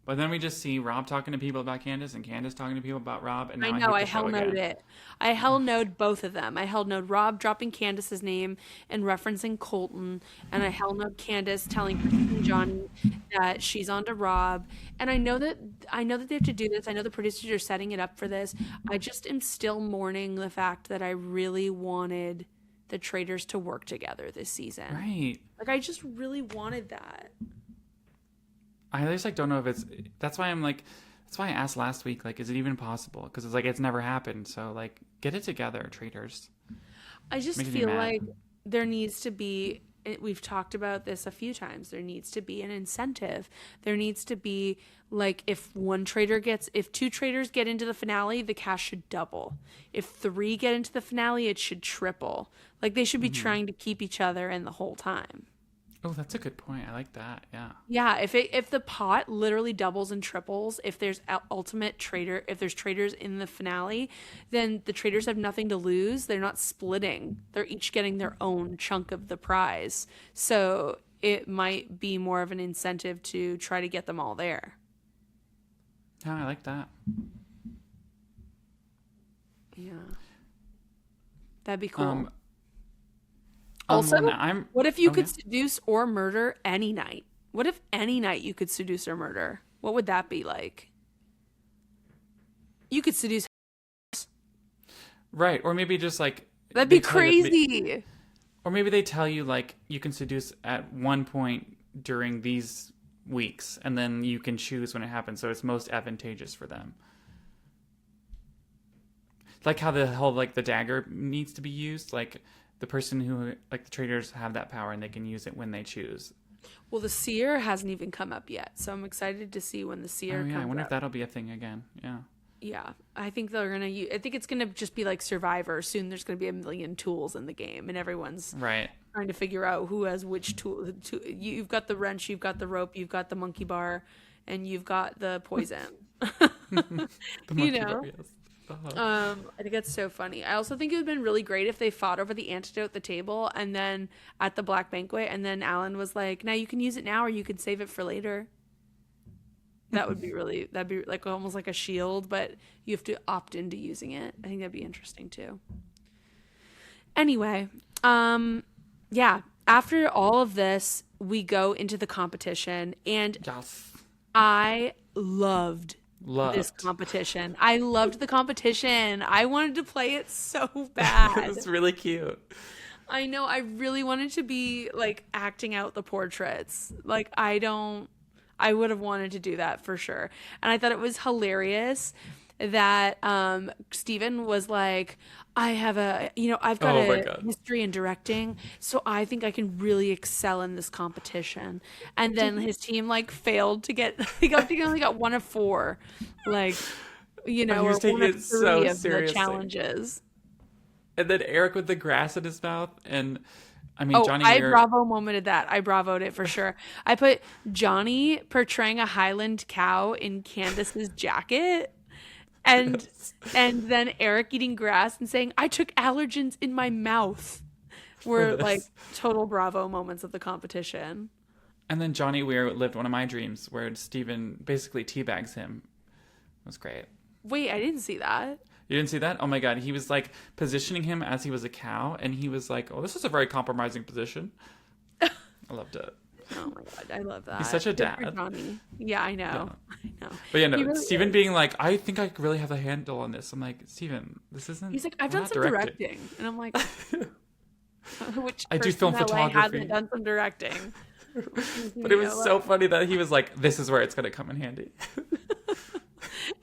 [SPEAKER 6] But then we just see Rob talking to people about Candice and Candice talking to people about Rob. And now
[SPEAKER 5] I know, I hell node it. I hell node both of them. I hell node Rob dropping Candice's name and referencing Colton. And I hell node Candice telling Johnny that she's on to Rob. And I know that they have to do this. I know the producers are setting it up for this. I just am still mourning the fact that I really wanted the traitors to work together this season.
[SPEAKER 6] Right.
[SPEAKER 5] Like, I just really wanted that.
[SPEAKER 6] I just like don't know if that's why I asked last week, like, is it even possible? Because it's like it's never happened. So like, get it together, traitors.
[SPEAKER 5] I just feel like there needs to be, we've talked about this a few times, there needs to be an incentive. There needs to be like, if two traitors get into the finale, the cast should double. If 3 get into the finale, it should triple. Like they should be trying to keep each other in the whole time.
[SPEAKER 6] Oh, that's a good point. I like that. Yeah.
[SPEAKER 5] Yeah. If the pot literally doubles and triples, if there's if there's traitors in the finale, then the traitors have nothing to lose. They're not splitting. They're each getting their own chunk of the prize. So it might be more of an incentive to try to get them all there.
[SPEAKER 6] Yeah, I like that.
[SPEAKER 5] Yeah. That'd be cool. Also,
[SPEAKER 6] well,
[SPEAKER 5] what if you
[SPEAKER 6] oh,
[SPEAKER 5] could
[SPEAKER 6] yeah?
[SPEAKER 5] seduce or murder any night? What if any night you could seduce or murder? What would that be like? You could seduce.
[SPEAKER 6] Right. Or maybe just like
[SPEAKER 5] That'd
[SPEAKER 6] they
[SPEAKER 5] be
[SPEAKER 6] tell you
[SPEAKER 5] crazy.
[SPEAKER 6] or maybe they tell you like you can seduce at one point during these weeks and then you can choose when it happens so it's most advantageous for them. Like how the whole like the dagger needs to be used, like the person who like the traitors have that power and they can use it when they choose.
[SPEAKER 5] Well, the seer hasn't even come up yet, so I'm excited to see when the seer
[SPEAKER 6] Oh yeah,
[SPEAKER 5] comes
[SPEAKER 6] I wonder
[SPEAKER 5] up.
[SPEAKER 6] if that'll be a thing again. Yeah.
[SPEAKER 5] Yeah, I think they're gonna. I think it's gonna just be like Survivor. Soon, there's gonna be a million tools in the game, and everyone's
[SPEAKER 6] Right.
[SPEAKER 5] trying to figure out who has which tool. You've got the wrench, you've got the rope, you've got the monkey bar, and you've got the poison.
[SPEAKER 6] The monkey bar, yes.
[SPEAKER 5] I think that's so funny. I also think it would have been really great if they fought over the antidote at the table, and then at the black banquet, and then Alan was like, "Now you can use it now, or you can save it for later." That would be really, that'd be like almost like a shield, but you have to opt into using it. I think that'd be interesting too. Anyway, yeah, after all of this, we go into the competition, and
[SPEAKER 6] Yes.
[SPEAKER 5] I loved
[SPEAKER 6] Loved.
[SPEAKER 5] this competition. I loved the competition. I wanted to play it so bad.
[SPEAKER 6] It's really cute.
[SPEAKER 5] I know. I really wanted to be like acting out the portraits. Like I would have wanted to do that for sure. And I thought it was hilarious that Steven was like, I've got
[SPEAKER 6] Oh my
[SPEAKER 5] a
[SPEAKER 6] God.
[SPEAKER 5] history in directing, so I think I can really excel in this competition. And then his team like failed to get he only got 1 of 4. Like,
[SPEAKER 6] he
[SPEAKER 5] or
[SPEAKER 6] was taking
[SPEAKER 5] 1 of
[SPEAKER 6] it
[SPEAKER 5] 3
[SPEAKER 6] so
[SPEAKER 5] of the
[SPEAKER 6] seriously.
[SPEAKER 5] challenges.
[SPEAKER 6] And then Eric with the grass in his mouth, and I mean
[SPEAKER 5] Oh,
[SPEAKER 6] Johnny
[SPEAKER 5] I
[SPEAKER 6] Weir.
[SPEAKER 5] Bravo momented that. I bravoed it for sure. I put Johnny portraying a Highland cow in Candice's jacket, and then Eric eating grass and saying, "I took allergens in my mouth." Were like total Bravo moments of the competition.
[SPEAKER 6] And then Johnny Weir lived one of my dreams, where Steven basically teabags him. It was great.
[SPEAKER 5] Wait, I didn't see that.
[SPEAKER 6] You didn't see that? Oh my God. He was like positioning him as he was a cow, and he was like, oh, this is a very compromising position. I loved it.
[SPEAKER 5] Oh my God, I love that.
[SPEAKER 6] He's such a
[SPEAKER 5] Good for
[SPEAKER 6] dad.
[SPEAKER 5] Johnny. Yeah, I know. I know.
[SPEAKER 6] But yeah, no,
[SPEAKER 5] He really
[SPEAKER 6] Steven
[SPEAKER 5] is.
[SPEAKER 6] being like, I think I really have a handle on this. I'm like, Steven, this isn't.
[SPEAKER 5] He's like, I've
[SPEAKER 6] we're
[SPEAKER 5] done
[SPEAKER 6] not
[SPEAKER 5] some directing. And I'm like, which
[SPEAKER 6] I do
[SPEAKER 5] person
[SPEAKER 6] film
[SPEAKER 5] in LA
[SPEAKER 6] photography.
[SPEAKER 5] hasn't done some directing?
[SPEAKER 6] But it was so funny that he was like, this is where it's going to come in handy.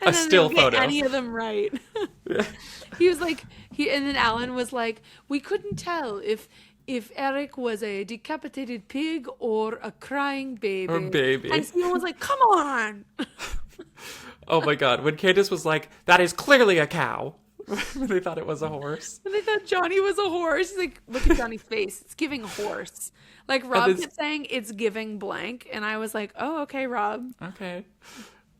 [SPEAKER 5] And
[SPEAKER 6] A
[SPEAKER 5] then
[SPEAKER 6] still
[SPEAKER 5] they didn't get
[SPEAKER 6] photo.
[SPEAKER 5] any of them right. He was like, and then Alan was like, we couldn't tell if Eric was a decapitated pig or a crying baby.
[SPEAKER 6] Or baby.
[SPEAKER 5] And Steven was like, come on.
[SPEAKER 6] Oh my God. When Candice was like, that is clearly a cow. They thought it was a horse.
[SPEAKER 5] And they thought Johnny was a horse. He's like, look at Johnny's face. It's giving horse. Like Rob
[SPEAKER 6] this-
[SPEAKER 5] kept saying it's giving blank. And I was like, oh, okay, Rob.
[SPEAKER 6] Okay.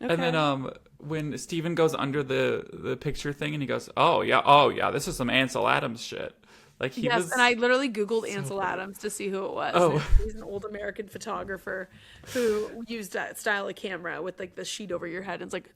[SPEAKER 5] Okay.
[SPEAKER 6] And then when Steven goes under the picture thing and he goes, oh yeah, this is some Ansel Adams shit. Like he
[SPEAKER 5] Yes,
[SPEAKER 6] was.
[SPEAKER 5] and I literally Googled Ansel Adams to see who it was.
[SPEAKER 6] Oh.
[SPEAKER 5] He's an old American photographer who used that style of camera with like the sheet over your head. And it's like,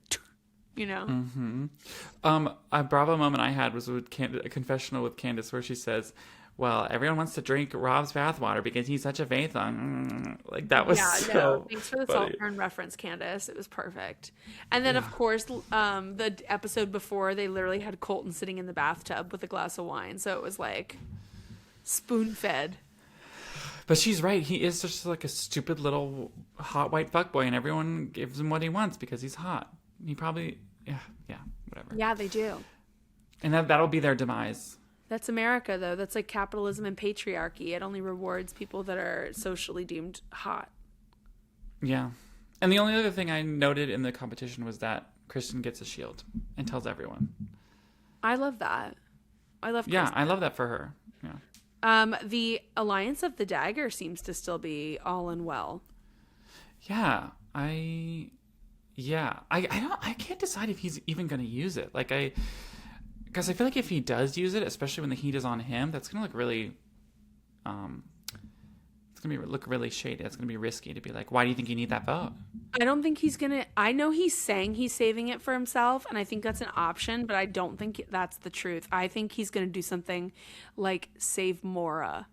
[SPEAKER 6] A Bravo moment I had was with a confessional with Candice where she says, well, everyone wants to drink Rob's bathwater because he's such a Vathon. Like that was
[SPEAKER 5] yeah,
[SPEAKER 6] so
[SPEAKER 5] no. Thanks for the
[SPEAKER 6] funny.
[SPEAKER 5] Saltburn reference, Candice. It was perfect. And then, of course, the episode before, they literally had Colton sitting in the bathtub with a glass of wine. So it was like spoon fed.
[SPEAKER 6] But she's right. He is just like a stupid little hot white fuckboy, and everyone gives him what he wants because he's hot. He probably, yeah, whatever.
[SPEAKER 5] Yeah, they do.
[SPEAKER 6] And that'll be their demise.
[SPEAKER 5] That's America, though. That's like capitalism and patriarchy. It only rewards people that are socially deemed hot.
[SPEAKER 6] Yeah. And the only other thing I noted in the competition was that Kristen gets a shield and tells everyone.
[SPEAKER 5] I love that. I love
[SPEAKER 6] Yeah,
[SPEAKER 5] Kristen.
[SPEAKER 6] I love that for her. Yeah.
[SPEAKER 5] The Alliance of the Dagger seems to still be all in well.
[SPEAKER 6] Yeah. I can't decide if he's even going to use it. Because I feel like if he does use it, especially when the heat is on him, that's going to look really, it's going to look really shady. It's going to be risky to be like, why do you think you need that vote?
[SPEAKER 5] I don't think he's going to, I know he's saying he's saving it for himself, and I think that's an option, but I don't think that's the truth. I think he's going to do something like save Mora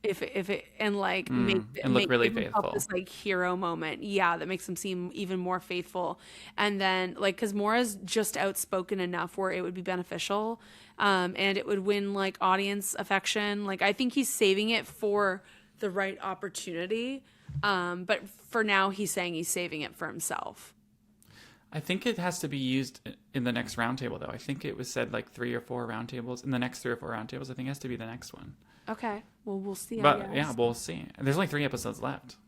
[SPEAKER 5] if it and like
[SPEAKER 6] and look really
[SPEAKER 5] give himself
[SPEAKER 6] faithful.
[SPEAKER 5] this like hero moment, that makes him seem even more faithful. And then like because Mora's just outspoken enough where it would be beneficial, and it would win like audience affection. Like I think he's saving it for the right opportunity, but for now he's saying he's saving it for himself.
[SPEAKER 6] I think it has to be used in the next roundtable, though. I think it was said like 3 or 4 roundtables. In the next 3 or 4 roundtables, I think it has to be the next one.
[SPEAKER 5] Okay. Well, we'll see.
[SPEAKER 6] But yeah, we'll see. There's only 3 episodes left.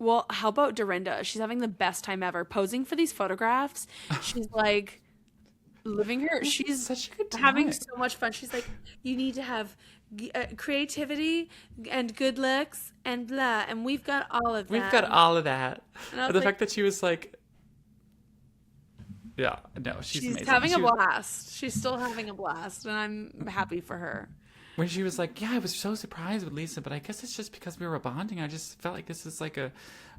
[SPEAKER 5] Well, how about Dorinda? She's having the best time ever posing for these photographs. She's like living her. She's
[SPEAKER 6] such a good time.
[SPEAKER 5] Having so much fun. She's like, you need to have creativity and good looks and blah, and we've got all of that.
[SPEAKER 6] We've got all of that. But the
[SPEAKER 5] like,
[SPEAKER 6] fact that she was like, yeah, no, she's amazing.
[SPEAKER 5] Having a blast. She's still having a blast, and I'm happy for her.
[SPEAKER 6] When she was like, yeah, I was so surprised with Lisa, but I guess it's just because we were bonding. I just felt like this is like a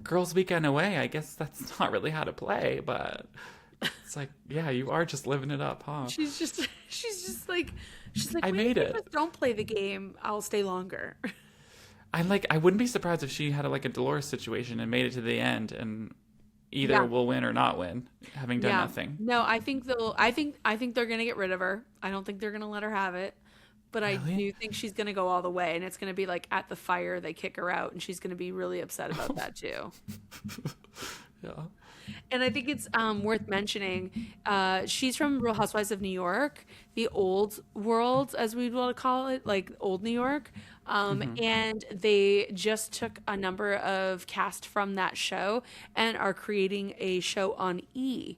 [SPEAKER 6] girls' weekend away. I guess that's not really how to play, but it's like, yeah, you are just living it up, huh?
[SPEAKER 5] She's just like,
[SPEAKER 6] I made it.
[SPEAKER 5] Just don't play the game. I'll stay longer.
[SPEAKER 6] I wouldn't be surprised if she had a Dolores situation and made it to the end, and either will win or not win, having done nothing.
[SPEAKER 5] No, I think they're gonna get rid of her. I don't think they're gonna let her have it. But really? I do think she's gonna go all the way, and it's gonna be like at the fire they kick her out, and she's gonna be really upset about that too.
[SPEAKER 6] Yeah.
[SPEAKER 5] And I think it's worth mentioning, she's from Real Housewives of New York, the old world, as we'd want to call it, like old New York. And they just took a number of cast from that show and are creating a show on E!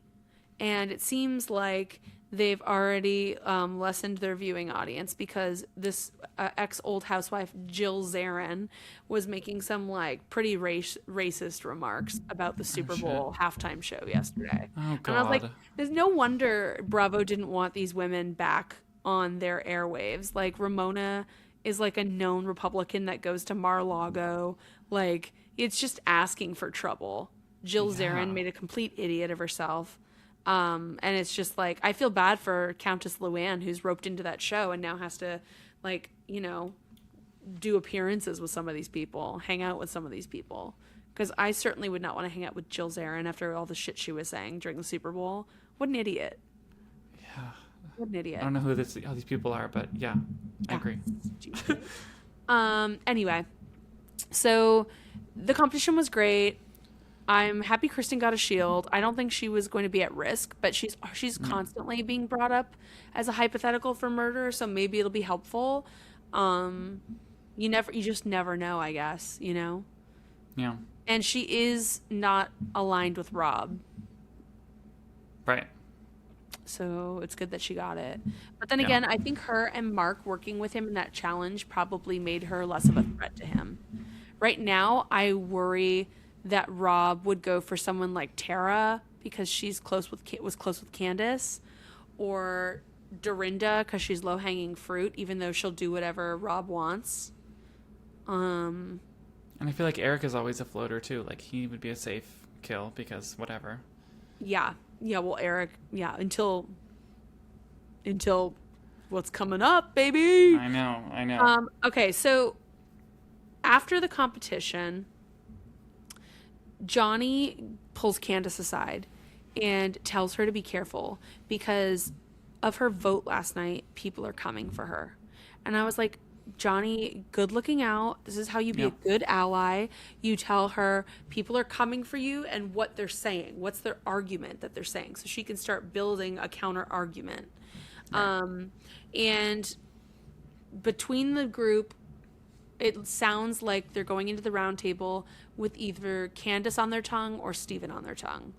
[SPEAKER 5] And it seems like they've already lessened their viewing audience because this ex-old housewife, Jill Zarin, was making some pretty racist remarks about the Super Bowl halftime show yesterday.
[SPEAKER 6] Oh, God.
[SPEAKER 5] And I was like, there's no wonder Bravo didn't want these women back on their airwaves. Like, Ramona is like a known Republican that goes to Mar-a-Lago. Like, it's just asking for trouble. Jill Zarin made a complete idiot of herself. And it's just like, I feel bad for Countess Luann, who's roped into that show and now has to do appearances with some of these people, hang out with some of these people. Because I certainly would not want to hang out with Jill Zarin after all the shit she was saying during the Super Bowl. What an idiot.
[SPEAKER 6] Yeah.
[SPEAKER 5] What an idiot.
[SPEAKER 6] I don't know who these people are, but yeah, I agree.
[SPEAKER 5] Anyway, so the competition was great. I'm happy Kristen got a shield. I don't think she was going to be at risk, but she's constantly being brought up as a hypothetical for murder, so maybe it'll be helpful. You just never know, I guess,
[SPEAKER 6] Yeah.
[SPEAKER 5] And she is not aligned with Rob.
[SPEAKER 6] Right.
[SPEAKER 5] So it's good that she got it. But then again, I think her and Mark working with him in that challenge probably made her less of a threat to him. Right now, I worry that Rob would go for someone like Tara because she's was close with Candice, or Dorinda because she's low-hanging fruit, even though she'll do whatever Rob wants.
[SPEAKER 6] And I feel like Eric is always a floater too. Like, he would be a safe kill because whatever.
[SPEAKER 5] Yeah. Well, Eric. Yeah. Until what's coming up, baby.
[SPEAKER 6] I know.
[SPEAKER 5] Okay. So after the competition, Johnny pulls Candice aside and tells her to be careful because of her vote last night. People are coming for her. And I was like, Johnny, good looking out. This is how you be a good ally. You tell her people are coming for you and what they're saying. What's their argument that they're saying? So she can start building a counter argument. Right. And between the group, it sounds like they're going into the round table with either Candice on their tongue or Steven on their tongue.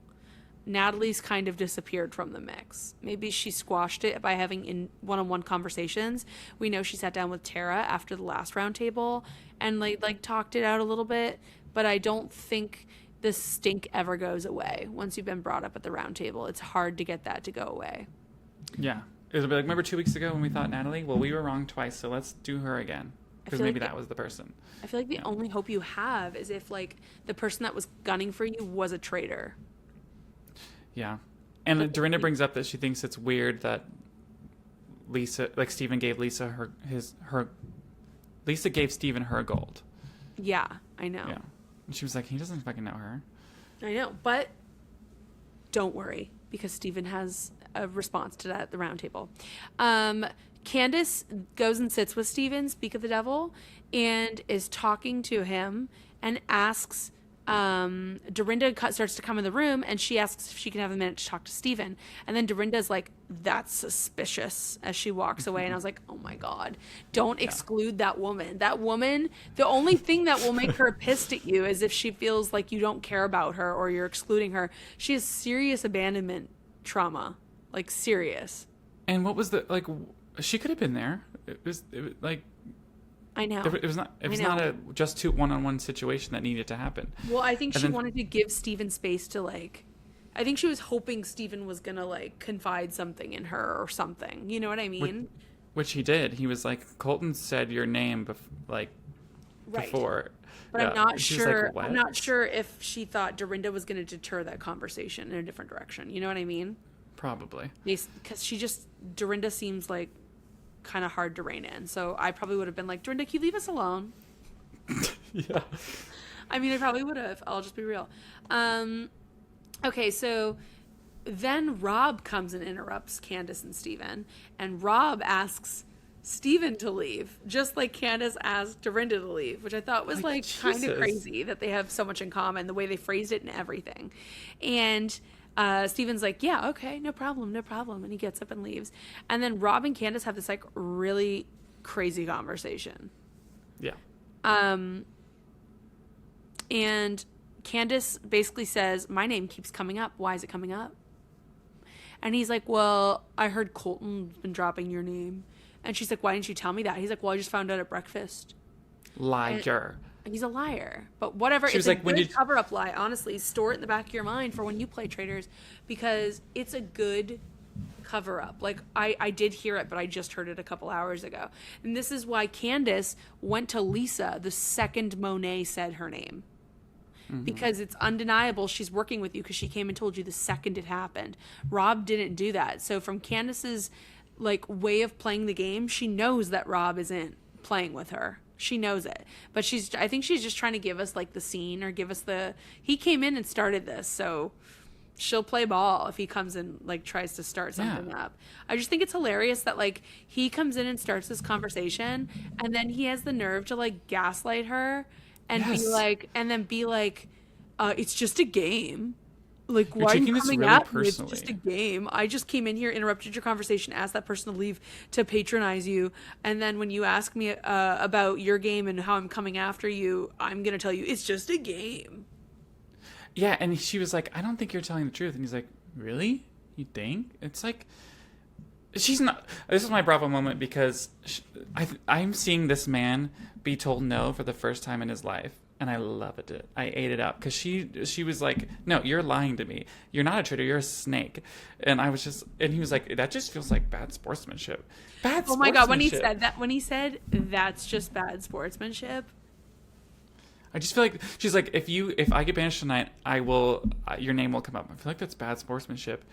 [SPEAKER 5] Natalie's kind of disappeared from the mix. Maybe she squashed it by having in one-on-one conversations. We know she sat down with Tara after the last round table and like talked it out a little bit, but I don't think the stink ever goes away once you've been brought up at the round table. It's hard to get that to go away.
[SPEAKER 6] Yeah. It'll be like, remember 2 weeks ago when we thought Natalie? Well, we were wrong twice, so let's do her again. Because maybe that was the person.
[SPEAKER 5] I feel like the only hope you have is if like the person that was gunning for you was a traitor.
[SPEAKER 6] Yeah. And Dorinda brings up that she thinks it's weird that Lisa, like Steven gave Lisa her Lisa gave Steven her gold.
[SPEAKER 5] Yeah, I know.
[SPEAKER 6] Yeah. And she was like, he doesn't fucking know her.
[SPEAKER 5] I know, but don't worry, because Steven has a response to that at the round table. Candice goes and sits with Steven, speak of the devil, and is talking to him and asks, Dorinda starts to come in the room and she asks if she can have a minute to talk to Steven. And then Dorinda's like, that's suspicious, as she walks away. And I was like, oh my God, don't exclude that woman. That woman, the only thing that will make her pissed at you is if she feels like you don't care about her or you're excluding her. She has serious abandonment trauma, like serious.
[SPEAKER 6] And what was the, like, she could have been there. It was like,
[SPEAKER 5] I know.
[SPEAKER 6] It was not a just two one-on-one situation that needed to happen.
[SPEAKER 5] Well, I think she wanted to give Steven space to, like, I think she was hoping Steven was going to, like, confide something in her or something. You know what I mean?
[SPEAKER 6] Which he did. He was like, Colton said your name before.
[SPEAKER 5] But I'm not sure.
[SPEAKER 6] Like,
[SPEAKER 5] I'm not sure if she thought Dorinda was going to deter that conversation in a different direction. You know what I mean?
[SPEAKER 6] Probably.
[SPEAKER 5] Because Dorinda seems like kind of hard to rein in. So I probably would have been like, Dorinda, can you leave us alone?
[SPEAKER 6] Yeah.
[SPEAKER 5] I mean, I probably would have. I'll just be real. Okay, so then Rob comes and interrupts Candice and Steven. And Rob asks Steven to leave, just like Candice asked Dorinda to leave, which I thought was like kind of crazy that they have so much in common, the way they phrased it and everything. And Steven's like, yeah, okay, no problem. And he gets up and leaves. And then Rob and Candice have this like really crazy conversation.
[SPEAKER 6] Yeah.
[SPEAKER 5] And Candice basically says, my name keeps coming up. Why is it coming up? And he's like, well, I heard Colton's been dropping your name. And she's like, why didn't you tell me that? He's like, well, I just found out at breakfast.
[SPEAKER 6] Liar.
[SPEAKER 5] He's a liar. But whatever. It's a good cover-up lie. Honestly, store it in the back of your mind for when you play Traitors, because it's a good cover-up. Like, I did hear it, but I just heard it a couple hours ago. And this is why Candice went to Lisa the second Monet said her name. Mm-hmm. Because it's undeniable she's working with you, because she came and told you the second it happened. Rob didn't do that. So from Candice's like way of playing the game, she knows that Rob isn't playing with her. She knows it. But I think she's just trying to give us like the scene, or give us he came in and started this, so she'll play ball if he comes and like tries to start something up. I just think it's hilarious that like he comes in and starts this conversation, and then he has the nerve to like gaslight her and be like, it's just a game. Like, why are you coming at me? It's just a game. I just came in here, interrupted your conversation, asked that person to leave to patronize you. And then when you ask me about your game and how I'm coming after you, I'm going to tell you it's just a game.
[SPEAKER 6] Yeah, and she was like, I don't think you're telling the truth. And he's like, really? You think? It's like, she's not. This is my Bravo moment, because I'm seeing this man be told no for the first time in his life. And I loved it. I ate it up, because she was like, no, you're lying to me. You're not a traitor. You're a snake. And he was like, that just feels like bad sportsmanship. Oh my God.
[SPEAKER 5] When he said that's just bad sportsmanship.
[SPEAKER 6] I just feel like she's like, if I get banished tonight, your name will come up. I feel like that's bad sportsmanship.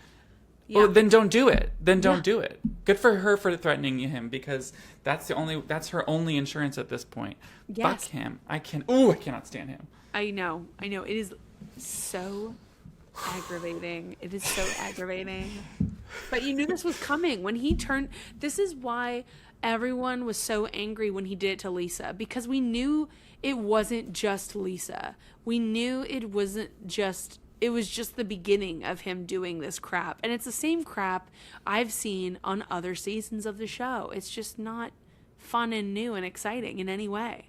[SPEAKER 6] Yeah. Well, then don't do it. Do it. Good for her for threatening him, because that's her only insurance at this point.
[SPEAKER 5] Yes.
[SPEAKER 6] Fuck him. I cannot stand him.
[SPEAKER 5] I know. It is so aggravating. It is so aggravating. But you knew this was coming when he turned. This is why everyone was so angry when he did it to Lisa, because we knew it wasn't just Lisa. We knew it was just the beginning of him doing this crap. And it's the same crap I've seen on other seasons of the show. It's just not fun and new and exciting in any way.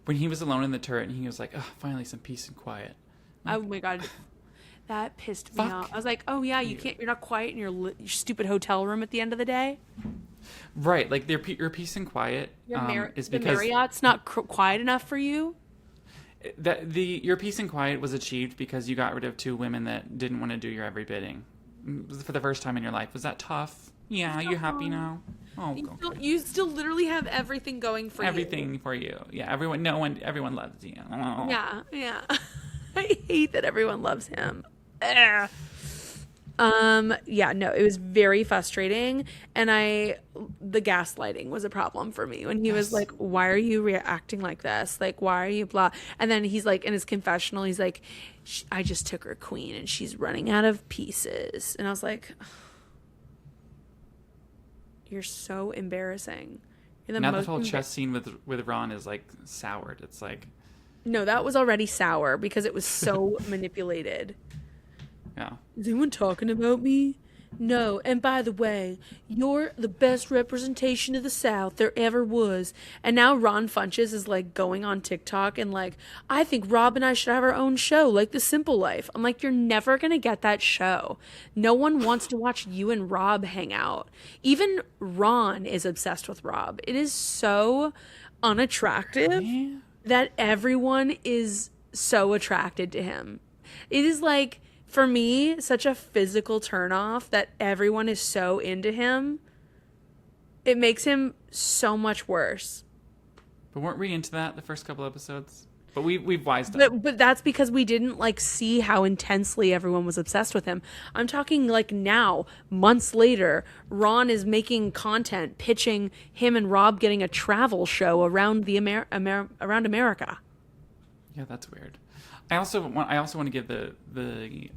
[SPEAKER 6] When he was alone in the turret and he was like, oh, finally some peace and quiet.
[SPEAKER 5] Oh my God. That pissed me off. I was like, oh yeah, you're not quiet in your stupid hotel room at the end of the day.
[SPEAKER 6] Right. Like your peace and quiet is because
[SPEAKER 5] the Marriott's not quiet enough for you.
[SPEAKER 6] Your peace and quiet was achieved because you got rid of two women that didn't want to do your every bidding for the first time in your life. Was that tough? Yeah, you happy now? Oh,
[SPEAKER 5] you still literally have everything going for
[SPEAKER 6] everything for you. Yeah, everyone loves you.
[SPEAKER 5] Yeah. I hate that everyone loves him. Ugh. Yeah, no, it was very frustrating, and the gaslighting was a problem for me when he was like, "Why are you reacting like this? Like, why are you blah?" And then he's like, in his confessional, he's like, "I just took her queen, and she's running out of pieces," and I was like, "You're so embarrassing." You're the
[SPEAKER 6] Now
[SPEAKER 5] most
[SPEAKER 6] the whole chess scene with Ron is like soured. It's like,
[SPEAKER 5] no, that was already sour because it was so manipulated.
[SPEAKER 6] yeah.
[SPEAKER 5] Is anyone talking about me? No, and by the way, you're the best representation of the South there ever was. And now Ron Funches is like going on TikTok and like, I think Rob and I should have our own show, like The Simple Life. I'm like, you're never going to get that show. No one wants to watch you and Rob hang out. Even Ron is obsessed with Rob. It is so unattractive that everyone is so attracted to him. It is like, for me, such a physical turnoff that everyone is so into him. It makes him so much worse.
[SPEAKER 6] But weren't we into that the first couple episodes? But we've wised up.
[SPEAKER 5] But that's because we didn't like see how intensely everyone was obsessed with him. I'm talking like now, months later, Ron is making content pitching him and Rob getting a travel show around around America.
[SPEAKER 6] Yeah, that's weird. I also want to give the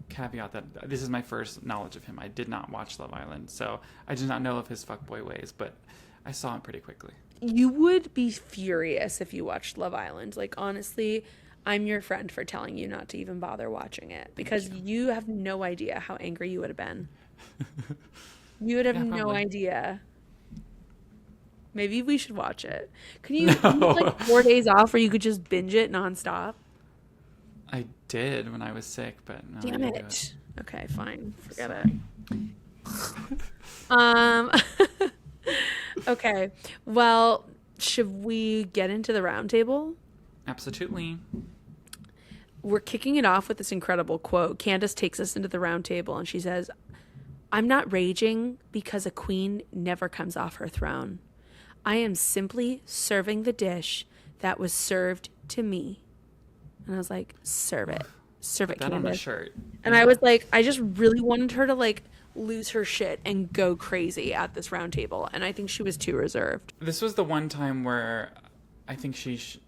[SPEAKER 6] caveat that this is my first knowledge of him. I did not watch Love Island, so I do not know of his fuckboy ways, but I saw him pretty quickly.
[SPEAKER 5] You would be furious if you watched Love Island. Like, honestly, I'm your friend for telling you not to even bother watching it because you have no idea how angry you would have been. You would have no idea. Maybe we should watch it. Can you have like 4 days off where you could just binge it nonstop?
[SPEAKER 6] I did when I was sick, but no.
[SPEAKER 5] Damn
[SPEAKER 6] I didn't
[SPEAKER 5] it.
[SPEAKER 6] do it.
[SPEAKER 5] Okay, fine. Forget
[SPEAKER 6] Sorry.
[SPEAKER 5] it. Okay. Well, should we get into the round table?
[SPEAKER 6] Absolutely.
[SPEAKER 5] We're kicking it off with this incredible quote. Candice takes us into the round table and she says, "I'm not raging because a queen never comes off her throne. I am simply serving the dish that was served to me." And I was like, serve it,
[SPEAKER 6] Put that on a shirt.
[SPEAKER 5] And I was like, I just really wanted her to like lose her shit and go crazy at this round table. And I think she was too reserved.
[SPEAKER 6] This was the one time where I think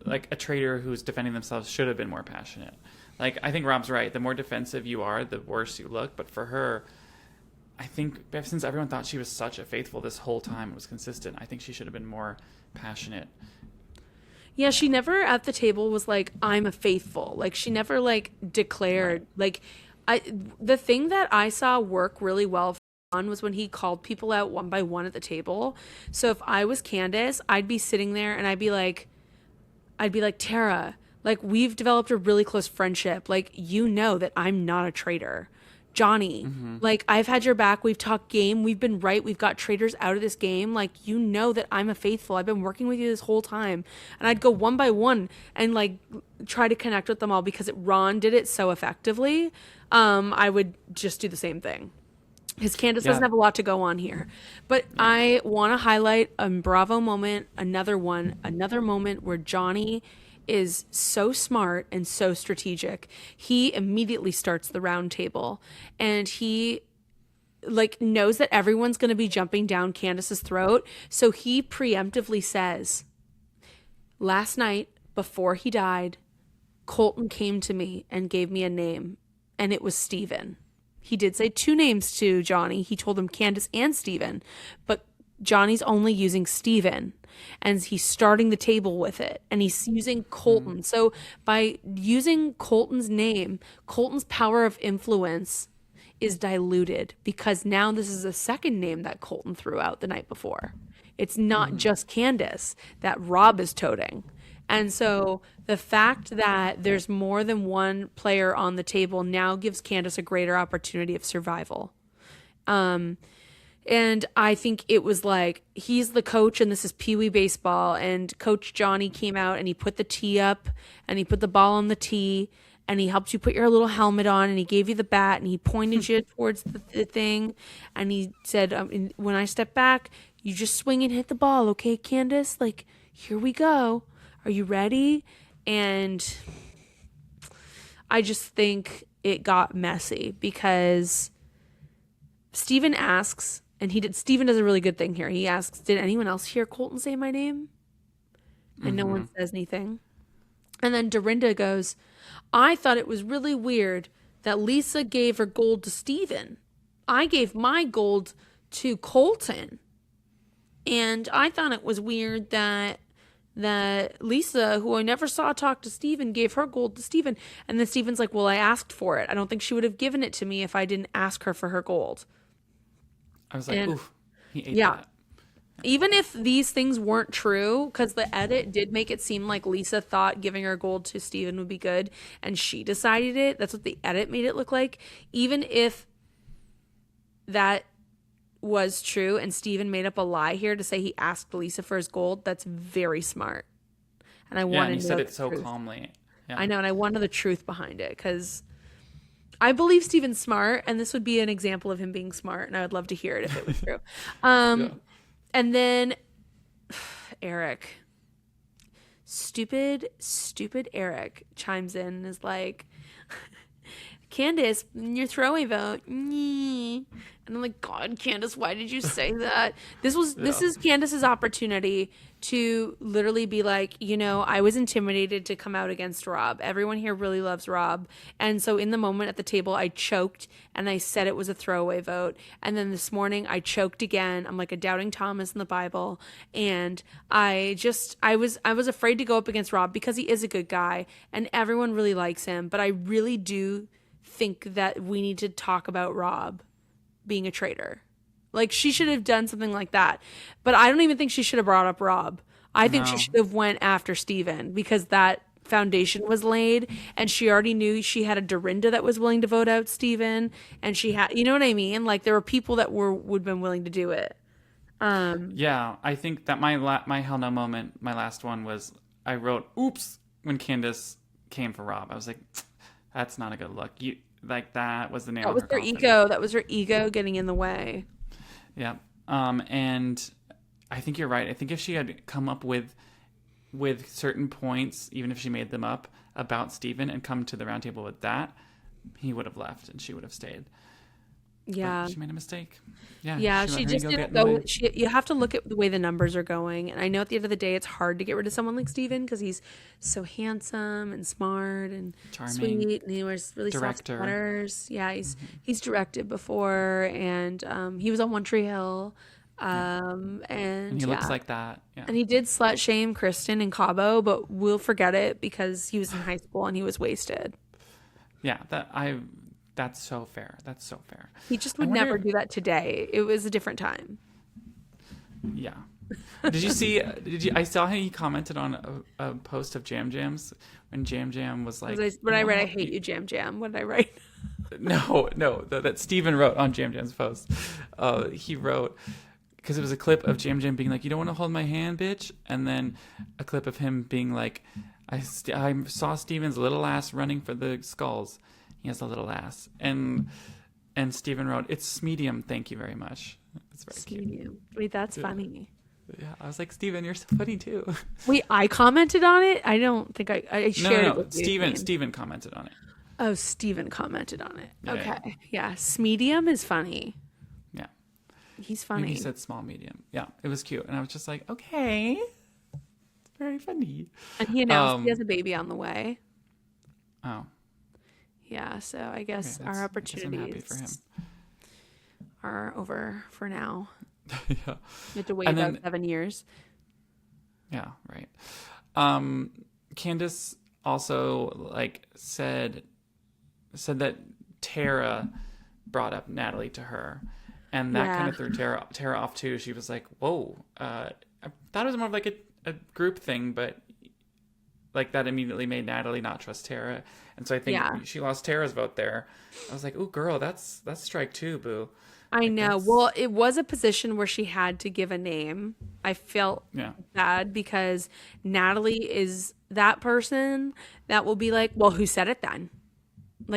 [SPEAKER 6] like a traitor who's defending themselves should have been more passionate. Like, I think Rob's right. The more defensive you are, the worse you look. But for her, I think since everyone thought she was such a faithful this whole time, it was consistent. I think she should have been more passionate.
[SPEAKER 5] Yeah, she never at the table was like, I'm a faithful. Like, she never like declared like the thing that I saw work really well for Ron was when he called people out one by one at the table. So if I was Candice, I'd be sitting there and I'd be like, Tara, like, we've developed a really close friendship. Like, you know that I'm not a traitor. Johnny, like, I've had your back. We've talked game. We've been right. We've got traitors out of this game. Like, you know that I'm a faithful. I've been working with you this whole time. And I'd go one by one and, like, try to connect with them all because Ron did it so effectively. I would just do the same thing. Because Candice doesn't have a lot to go on here. But I want to highlight a Bravo moment, another moment where Johnny is so smart and so strategic. He immediately starts the round table and he like knows that everyone's going to be jumping down Candice's throat. So he preemptively says, "Last night before he died, Colton came to me and gave me a name and it was Steven." He did say 2 names to Johnny. He told him Candice and Steven, but Johnny's only using Steven. And he's starting the table with it. And he's using Colton. So by using Colton's name, Colton's power of influence is diluted because now this is a second name that Colton threw out the night before. It's not just Candice that Rob is toting. And so the fact that there's more than one player on the table now gives Candice a greater opportunity of survival. And I think it was like, he's the coach and this is Pee Wee baseball. And Coach Johnny came out and he put the tee up and he put the ball on the tee and he helped you put your little helmet on and he gave you the bat and he pointed you towards the thing. And he said, when I step back, you just swing and hit the ball. Okay, Candice? Like, here we go. Are you ready? And I just think it got messy because Steven asks, and Steven does a really good thing here. He asks, did anyone else hear Colton say my name? And no one says anything. And then Dorinda goes, I thought it was really weird that Lisa gave her gold to Steven. I gave my gold to Colton. And I thought it was weird that Lisa, who I never saw talk to Steven, gave her gold to Steven. And then Steven's like, well, I asked for it. I don't think she would have given it to me if I didn't ask her for her gold.
[SPEAKER 6] I was like, oof, he ate
[SPEAKER 5] yeah.
[SPEAKER 6] that.
[SPEAKER 5] Even if these things weren't true, because the edit did make it seem like Lisa thought giving her gold to Steven would be good, and she decided it. That's what the edit made it look like. Even if that was true and Steven made up a lie here to say he asked Lisa for his gold, that's very smart. And I wanted
[SPEAKER 6] and he said
[SPEAKER 5] to
[SPEAKER 6] it so calmly. Yeah.
[SPEAKER 5] I know, and I want to know the truth behind it, because I believe Steven's smart, and this would be an example of him being smart, and I would love to hear it if it was true. And then Eric, stupid Eric chimes in and is like, Candice, your throwaway vote. And I'm like, God, Candice, why did you say that? This is Candice's opportunity to literally be like, I was intimidated to come out against Rob. Everyone here really loves Rob. And so in the moment at the table, I choked and I said it was a throwaway vote. And then this morning I choked again. I'm like a doubting Thomas in the Bible. And I was afraid to go up against Rob because he is a good guy and everyone really likes him. But I really do think that we need to talk about Rob being a traitor. Like, she should have done something like that. But I don't even think she should have brought up Rob. I think she should have went after Steven, because that foundation was laid and she already knew she had a Dorinda that was willing to vote out Steven, and she had, you know what I mean? Like, there were people that would have been willing to do it.
[SPEAKER 6] Yeah, I think that my hell no moment, my last one was, I wrote oops when Candice came for Rob. I was like, that's not a good look. That was the nail.
[SPEAKER 5] That was her ego. That was her ego getting in the way.
[SPEAKER 6] Yeah. And I think you're right. I think if she had come up with certain points, even if she made them up about Steven, and come to the round table with that, he would have left and she would have stayed.
[SPEAKER 5] Yeah.
[SPEAKER 6] But she made a mistake. Yeah.
[SPEAKER 5] Yeah, she just didn't go. You have to look at the way the numbers are going. And I know at the end of the day, it's hard to get rid of someone like Steven because he's so handsome and smart and charming, sweet, and he wears really soft sweaters. Yeah, he's directed before, and he was on One Tree Hill. And he looks like that. Yeah. And he did slut shame Kristen and Cabo, but we'll forget it because he was in high school and he was wasted. Yeah, that's so fair. That's so fair. He just would never do that today. It was a different time. Yeah. Did you see? I saw he commented on a post of Jam Jam's when Jam Jam was like, "When I read, I hate you, Jam Jam." What did I write? No, that Steven wrote on Jam Jam's post. He wrote, because it was a clip of Jam Jam being like, "You don't want to hold my hand, bitch," and then a clip of him being like, I saw Steven's little ass running for the skulls. He has a little ass." And Steven wrote, "It's medium, thank you very much." It's very cute. Medium. Wait, that's funny. Yeah, I was like, Steven, you're so funny too. Wait, I commented on it? I don't think I shared it with you. Steven commented on it. Oh, Steven commented on it. Yeah, okay. Yeah. Medium is funny. Yeah. He's funny. Maybe he said small medium. Yeah, it was cute. And I was just like, okay. It's very funny. And he announced he has a baby on the way. Oh. Yeah, so I guess our opportunities are over for now. Yeah. You have to wait about 7 years. Yeah, right. Candice also said that Tara brought up Natalie to her, and that kind of threw Tara off too. She was like, "Whoa!" I thought it was more of like a group thing, but that immediately made Natalie not trust Tara, and so I think she lost Tara's vote there. I was like, "Ooh, girl, that's strike two, boo." I know. Well, it was a position where she had to give a name. I felt bad because Natalie is that person that will be like, well, who said it then?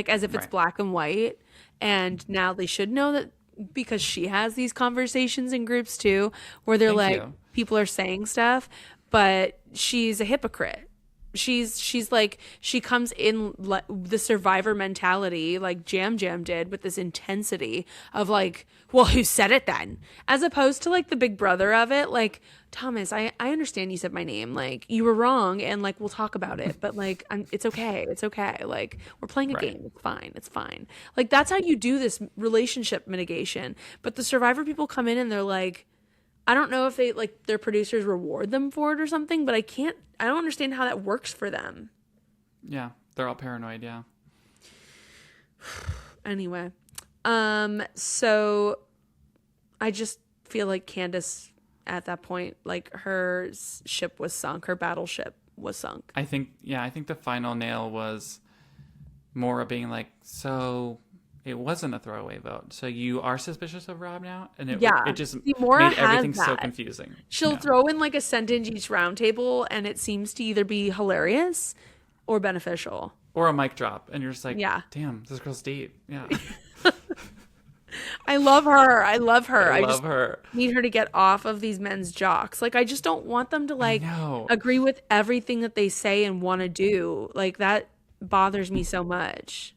[SPEAKER 5] As if it's black and white. And Natalie should know that, because she has these conversations in groups too, where they're people are saying stuff, but she's a hypocrite. she's like, she comes in the survivor mentality, like Jam did, with this intensity of like, well, who said it then? As opposed to like the big brother of it, like, Thomas, I understand you said my name, like you were wrong, and like we'll talk about it, but like it's okay, like we're playing a game, it's fine. Like that's how you do this relationship mitigation. But the survivor people come in and they're like, I don't know if they like their producers reward them for it or something, but I don't understand how that works for them.
[SPEAKER 6] Yeah, they're all paranoid, yeah.
[SPEAKER 5] Anyway, so I just feel like Candice at that point, like her ship was sunk, her battleship was sunk.
[SPEAKER 6] I think the final nail was Maura being like, so it wasn't a throwaway vote. So you are suspicious of Rob now? And it just made everything so confusing.
[SPEAKER 5] She'll throw in like a sentence each round table, and it seems to either be hilarious or beneficial.
[SPEAKER 6] Or a mic drop. And you're just like,
[SPEAKER 5] yeah,
[SPEAKER 6] damn, this girl's deep. Yeah.
[SPEAKER 5] I love her. I love her.
[SPEAKER 6] I love her.
[SPEAKER 5] Need her to get off of these men's jocks. Like, I just don't want them to like agree with everything that they say and want to do. Like, that bothers me so much.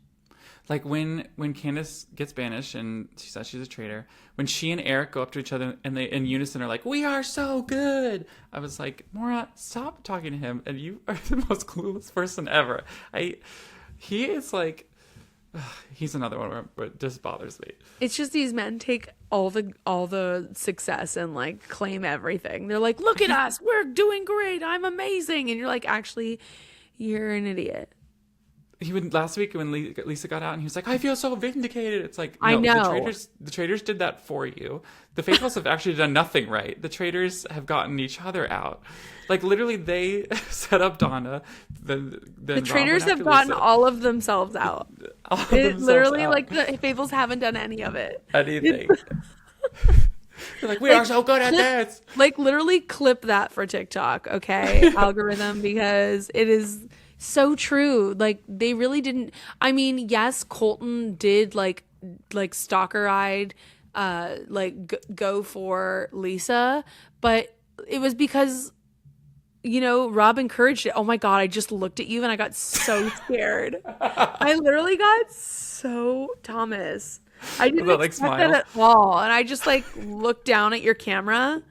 [SPEAKER 6] Like when Candice gets banished and she says she's a traitor, when she and Eric go up to each other and they in unison are like, "We are so good," I was like, Maura, stop talking to him, and you are the most clueless person ever. He is like, he's another one where it just bothers me.
[SPEAKER 5] It's just these men take all the success and like claim everything. They're like, "Look at us, we're doing great, I'm amazing," and you're like, actually, you're an idiot.
[SPEAKER 6] He would last week when Lisa got out and he was like, "I feel so vindicated." It's like, no,
[SPEAKER 5] I know
[SPEAKER 6] the traitors did that for you. The faithfuls have actually done nothing right. The traitors have gotten each other out. Like literally, they set up Donna. Then the
[SPEAKER 5] traitors have gotten Lisa. All of themselves out. Literally, like the faithfuls haven't done any of it.
[SPEAKER 6] Anything. They're like, we are so good at this.
[SPEAKER 5] Like literally, clip that for TikTok, okay, algorithm, because it is so true. Like they really didn't. I mean, yes, Colton did like stalker-eyed, go for Lisa, but it was because, you know, Rob encouraged it. Oh my God, I just looked at you and I got so scared. I literally got so Thomas. I didn't expect that at all, and I just like looked down at your camera.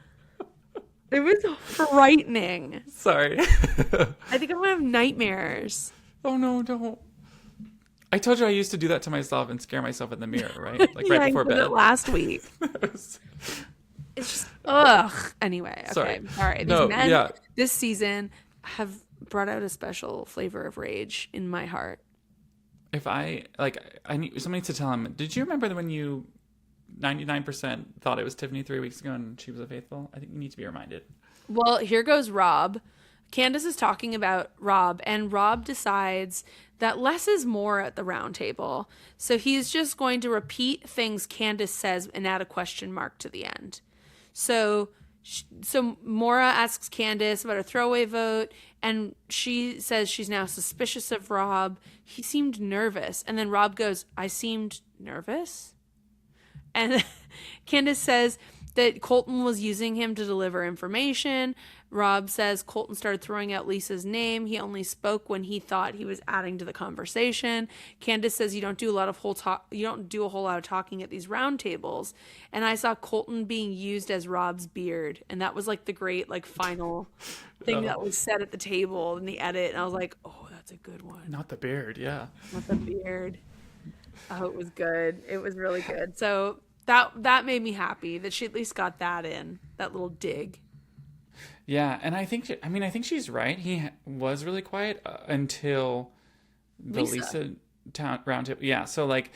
[SPEAKER 5] It was frightening.
[SPEAKER 6] Sorry.
[SPEAKER 5] I think I'm gonna have nightmares.
[SPEAKER 6] Oh no, don't. I told you I used to do that to myself and scare myself in the mirror, right? Like
[SPEAKER 5] yeah,
[SPEAKER 6] right before bed.
[SPEAKER 5] I did it last week. It's just ugh. Anyway, okay. Sorry. All right. These men this season have brought out a special flavor of rage in my heart.
[SPEAKER 6] If I need somebody to tell him, did you remember when you 99% thought it was Tiffany 3 weeks ago and she was a faithful? I think you need to be reminded.
[SPEAKER 5] Well, here goes Rob. Candice is talking about Rob, and Rob decides that less is more at the round table. So he's just going to repeat things Candice says and add a question mark to the end. So Maura asks Candice about a throwaway vote, and she says she's now suspicious of Rob. He seemed nervous. And then Rob goes, "I seemed nervous?" And Candice says that Colton was using him to deliver information. Rob says Colton started throwing out Lisa's name. He only spoke when he thought he was adding to the conversation. Candice says you don't do a whole lot of talking at these round tables. And I saw Colton being used as Rob's beard, and that was like the great like final thing that was said at the table in the edit. And I was like, oh, that's a good one.
[SPEAKER 6] Not the beard, yeah.
[SPEAKER 5] Not the beard. Oh, it was good. It was really good. So that made me happy that she at least got that in, that little dig.
[SPEAKER 6] Yeah, and I think she's right. He was really quiet until the Lisa round table. Yeah, so like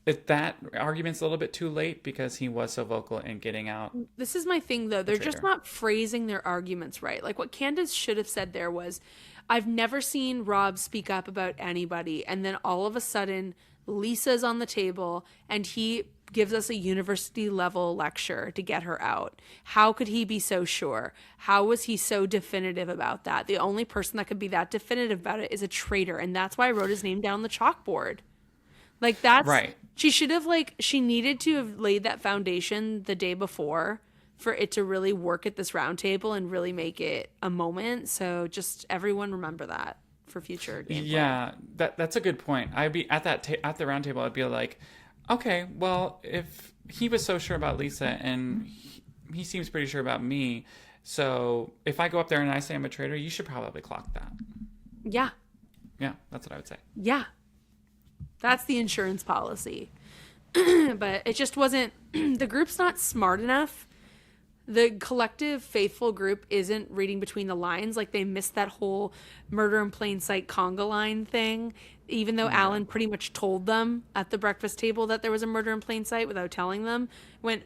[SPEAKER 6] that argument's a little bit too late because he was so vocal in getting out.
[SPEAKER 5] This is my thing though. They're just not phrasing their arguments right. Like what Candice should have said there was, I've never seen Rob speak up about anybody, and then all of a sudden Lisa's on the table and he gives us a university level lecture to get her out. How could he be so sure? How was he so definitive about that? The only person that could be that definitive about it is a traitor, and that's why I wrote his name down on the chalkboard. Like that's
[SPEAKER 6] right.
[SPEAKER 5] She needed to have laid that foundation the day before for it to really work at this round table and really make it a moment. So just everyone remember that for future gameplay.
[SPEAKER 6] Yeah, that's a good point. I'd be at at the round table. I'd be like, okay, well, if he was so sure about Lisa and he seems pretty sure about me, so if I go up there and I say I'm a traitor, you should probably clock that.
[SPEAKER 5] Yeah.
[SPEAKER 6] Yeah, that's what I would say.
[SPEAKER 5] Yeah. That's the insurance policy. But it just wasn't, the group's not smart enough. The collective faithful group isn't reading between the lines. Like, they missed that whole murder in plain sight conga line thing, even though Alan pretty much told them at the breakfast table that there was a murder in plain sight without telling them. Went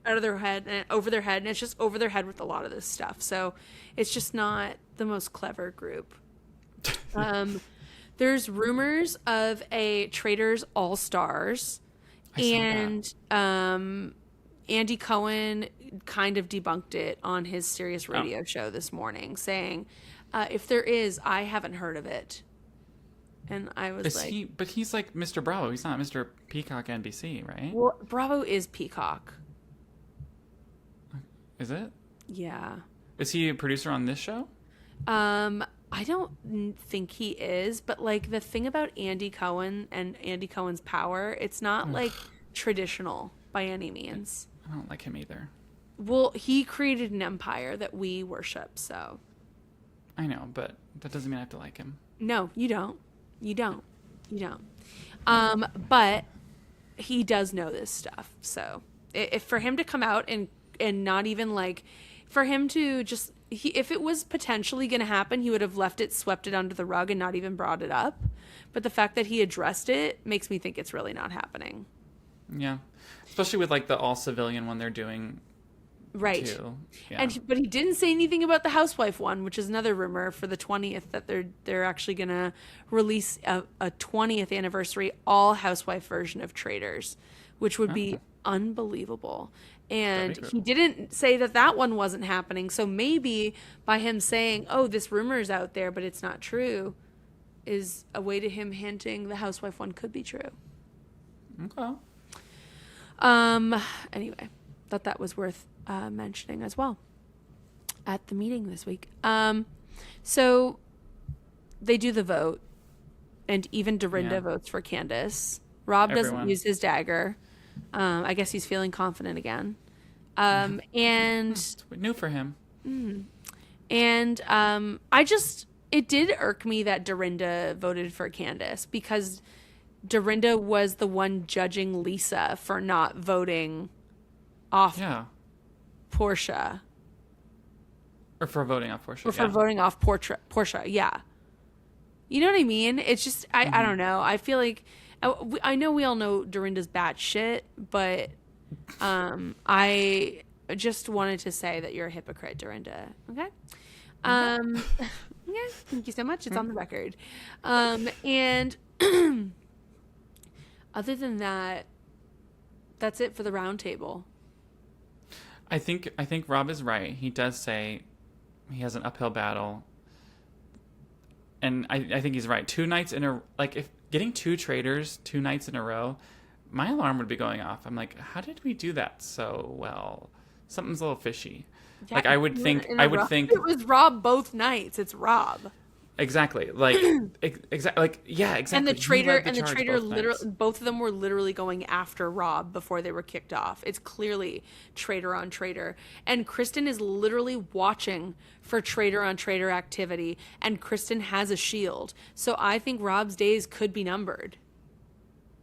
[SPEAKER 5] out of their head and over their head, and it's just over their head with a lot of this stuff. So it's just not the most clever group. There's rumors of a Traitors All-Stars, and Andy Cohen kind of debunked it on his Sirius radio show this morning, saying, if there is, I haven't heard of it. And I was
[SPEAKER 6] but he's like Mr. Bravo. He's not Mr. Peacock NBC, right?
[SPEAKER 5] Well, Bravo is Peacock.
[SPEAKER 6] Is it?
[SPEAKER 5] Yeah.
[SPEAKER 6] Is he a producer on this show?
[SPEAKER 5] I don't think he is, but like the thing about Andy Cohen and Andy Cohen's power, it's not like traditional by any means.
[SPEAKER 6] I don't like him either.
[SPEAKER 5] Well, he created an empire that we worship, so.
[SPEAKER 6] I know, but that doesn't mean I have to like him.
[SPEAKER 5] No, you don't. You don't. You don't. But he does know this stuff. So if for him to come out and not even like, for him to just, if it was potentially going to happen, he would have left it, swept it under the rug and not even brought it up. But the fact that he addressed it makes me think it's really not happening.
[SPEAKER 6] Yeah. Especially with like the all civilian one they're doing.
[SPEAKER 5] Right.
[SPEAKER 6] Too. Yeah.
[SPEAKER 5] But he didn't say anything about the housewife one, which is another rumor for the 20th that they're actually going to release a 20th anniversary all housewife version of Traitors, which would be unbelievable. And he didn't say that one wasn't happening. So maybe by him saying, "Oh, this rumor is out there, but it's not true," is a way to him hinting the housewife one could be true.
[SPEAKER 6] Okay.
[SPEAKER 5] Anyway, thought that was worth mentioning as well at the meeting this week. So they do the vote, and even Dorinda votes for Candice. Rob doesn't use his dagger. I guess he's feeling confident again. And
[SPEAKER 6] it's new for him.
[SPEAKER 5] And it did irk me that Dorinda voted for Candice, because Dorinda was the one judging Lisa for not voting off Portia.
[SPEAKER 6] Or for voting off Portia.
[SPEAKER 5] Or for voting off Portia, yeah. You know what I mean? It's just, I don't know. I feel like, I know we all know Dorinda's batshit, but I just wanted to say that you're a hypocrite, Dorinda. Okay? Yeah, thank you so much. It's on the record. And other than that, that's it for the round table.
[SPEAKER 6] I think Rob is right. He does say he has an uphill battle. And I think he's right. 2 nights in a, like, if getting 2 traitors 2 nights in a row, my alarm would be going off. I'm like, how did we do that so well? Something's a little fishy.
[SPEAKER 5] Yeah,
[SPEAKER 6] like I would think
[SPEAKER 5] it was Rob both nights. It's Rob.
[SPEAKER 6] Exactly. Like exactly. Like yeah, exactly.
[SPEAKER 5] And the traitor literally, both of them were literally going after Rob before they were kicked off. It's clearly traitor on traitor. And Kristen is literally watching for traitor on traitor activity, and Kristen has a shield. So I think Rob's days could be numbered.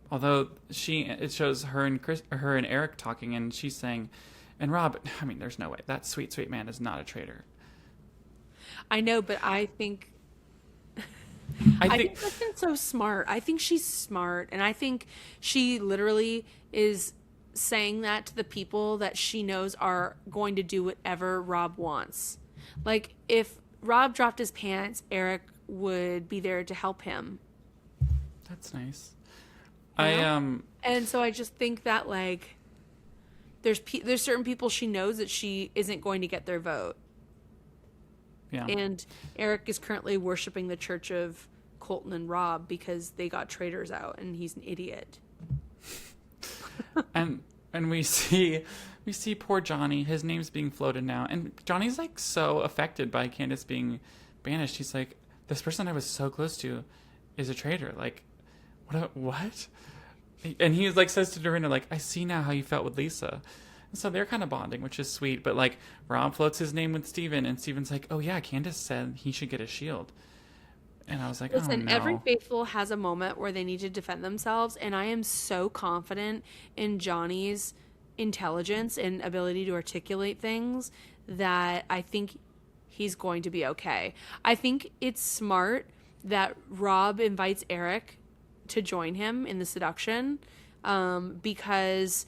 [SPEAKER 6] Although it shows her and Eric talking, and she's saying, and Rob, I mean, there's no way that sweet man is not a traitor.
[SPEAKER 5] I know, but I think Kristen's so smart. I think she's smart, and I think she literally is saying that to the people that she knows are going to do whatever Rob wants. Like, if Rob dropped his pants, Eric would be there to help him.
[SPEAKER 6] That's nice.
[SPEAKER 5] And so I just think that, like, there's certain people she knows that she isn't going to get their vote.
[SPEAKER 6] Yeah.
[SPEAKER 5] And Eric is currently worshiping the church of Colton and Rob because they got traitors out, and he's an idiot.
[SPEAKER 6] And And we see poor Johnny. His name's being floated now, and Johnny's like so affected by Candice being banished. He's like, this person I was so close to is a traitor. Like, what? And he like says to Dorinda, like, I see now how you felt with Lisa. And so they're kind of bonding, which is sweet. But like, Rob floats his name with Steven, and Steven's like, oh yeah, Candice said he should get a shield. And I was like,
[SPEAKER 5] listen,
[SPEAKER 6] oh no.
[SPEAKER 5] Every faithful has a moment where they need to defend themselves, and I am so confident in Johnny's intelligence and ability to articulate things that I think he's going to be okay. I think it's smart that Rob invites Eric to join him in the seduction, because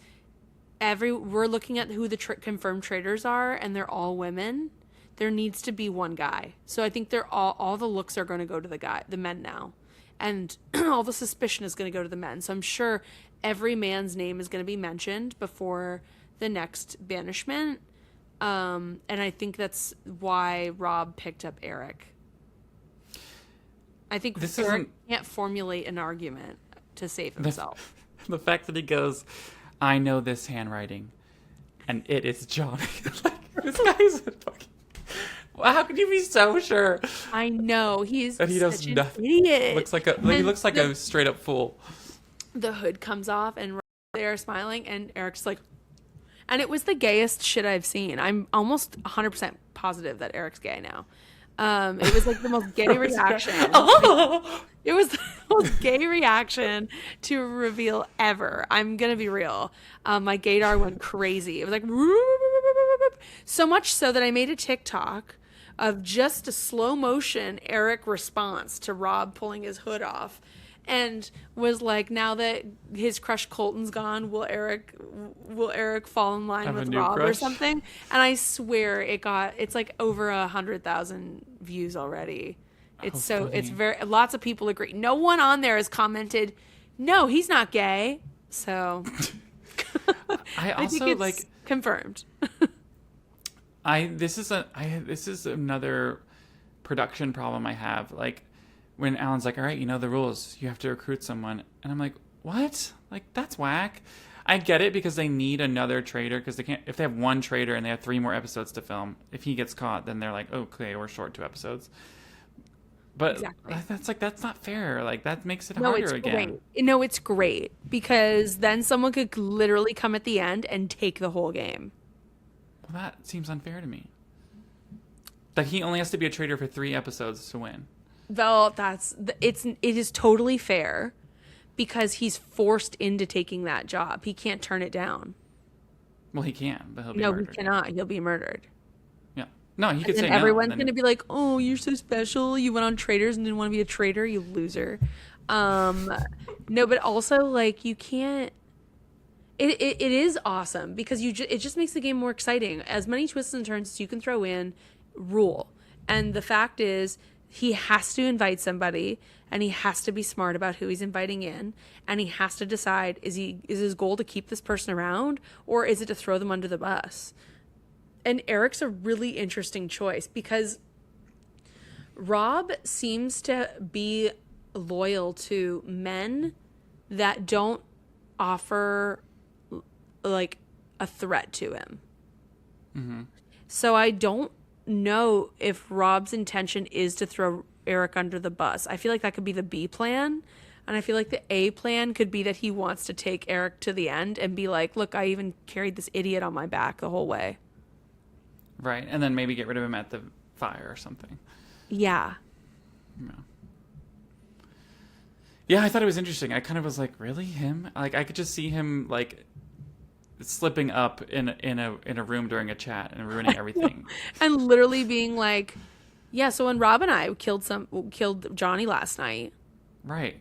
[SPEAKER 5] we're looking at who the confirmed traitors are, and they're all women. There needs to be one guy. So I think they're all the looks are going to go to the men now. And all the suspicion is going to go to the men. So I'm sure every man's name is going to be mentioned before the next banishment. And I think that's why Rob picked up Eric. I think Eric can't formulate an argument to save himself.
[SPEAKER 6] The fact that he goes, I know this handwriting, and it is Johnny. Like, this guy's a fucking... How could you be so sure?
[SPEAKER 5] I know he
[SPEAKER 6] does
[SPEAKER 5] such
[SPEAKER 6] nothing.
[SPEAKER 5] An idiot.
[SPEAKER 6] He looks like a straight up fool.
[SPEAKER 5] The hood comes off and they are smiling, and Eric's like, and it was the gayest shit I've seen. I'm almost 100% positive that Eric's gay now. It was like the most gay reaction. It was the most gay reaction to a reveal ever. I'm gonna be real. My gaydar went crazy. It was like so much so that I made a TikTok of just a slow motion Eric response to Rob pulling his hood off, and was like, now that his crush Colton's gone, will Eric fall in line with Rob or something? And I swear it's like over 100,000 views already. It's lots of people agree. No one on there has commented, no, he's not gay. So I think it's like confirmed.
[SPEAKER 6] This is another production problem I have. Like, when Alan's like, all right, you know the rules, you have to recruit someone, and I'm like, what? Like, that's whack. I get it because they need another traitor, because they can't, if they have one traitor and they have 3 more episodes to film, if he gets caught, then they're like, okay, we're short 2 episodes. But exactly. That's not fair. Like, that makes it harder again.
[SPEAKER 5] No, it's great, because then someone could literally come at the end and take the whole game.
[SPEAKER 6] Well, that seems unfair to me. That he only has to be a traitor for 3 episodes to win.
[SPEAKER 5] Well, it is totally fair, because he's forced into taking that job. He can't turn it down.
[SPEAKER 6] Well, he can, but he'll be murdered.
[SPEAKER 5] No, he cannot. He'll be murdered.
[SPEAKER 6] Yeah. No, he could say no.
[SPEAKER 5] Everyone's going to be like, oh, you're so special. You went on Traitors and didn't want to be a traitor, you loser. No, but also, like, you can't... It is awesome, because it just makes the game more exciting. As many twists and turns as you can throw in, rule. And the fact is, he has to invite somebody, and he has to be smart about who he's inviting in, and he has to decide, is his goal to keep this person around, or is it to throw them under the bus? And Eric's a really interesting choice, because Rob seems to be loyal to men that don't offer like a threat to him. Mm-hmm. So I don't know if Rob's intention is to throw Eric under the bus. I feel like that could be the B plan, and I feel like the A plan could be that he wants to take Eric to the end and be like, look, I even carried this idiot on my back the whole way.
[SPEAKER 6] Right, and then maybe get rid of him at the fire or something.
[SPEAKER 5] Yeah.
[SPEAKER 6] Yeah, I thought it was interesting. I kind of was like, really, him? Like, I could just see him like slipping up in a room during a chat and ruining everything,
[SPEAKER 5] and literally being like, yeah, so when Rob and I killed Johnny last night,
[SPEAKER 6] right,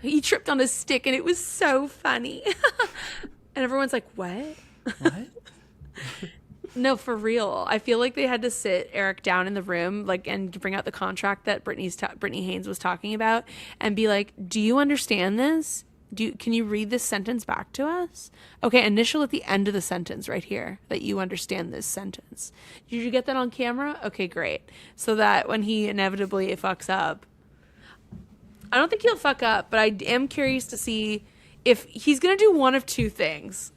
[SPEAKER 5] he tripped on a stick and it was so funny. And everyone's like, what No, for real. I feel like they had to sit Eric down in the room, like, and bring out the contract that Brittany Haynes was talking about, and be like, do you understand this? Can you read this sentence back to us? Okay, initial at the end of the sentence right here, that you understand this sentence. Did you get that on camera? Okay, great. So that when he inevitably fucks up, I don't think he'll fuck up, but I am curious to see if he's going to do one of 2 things.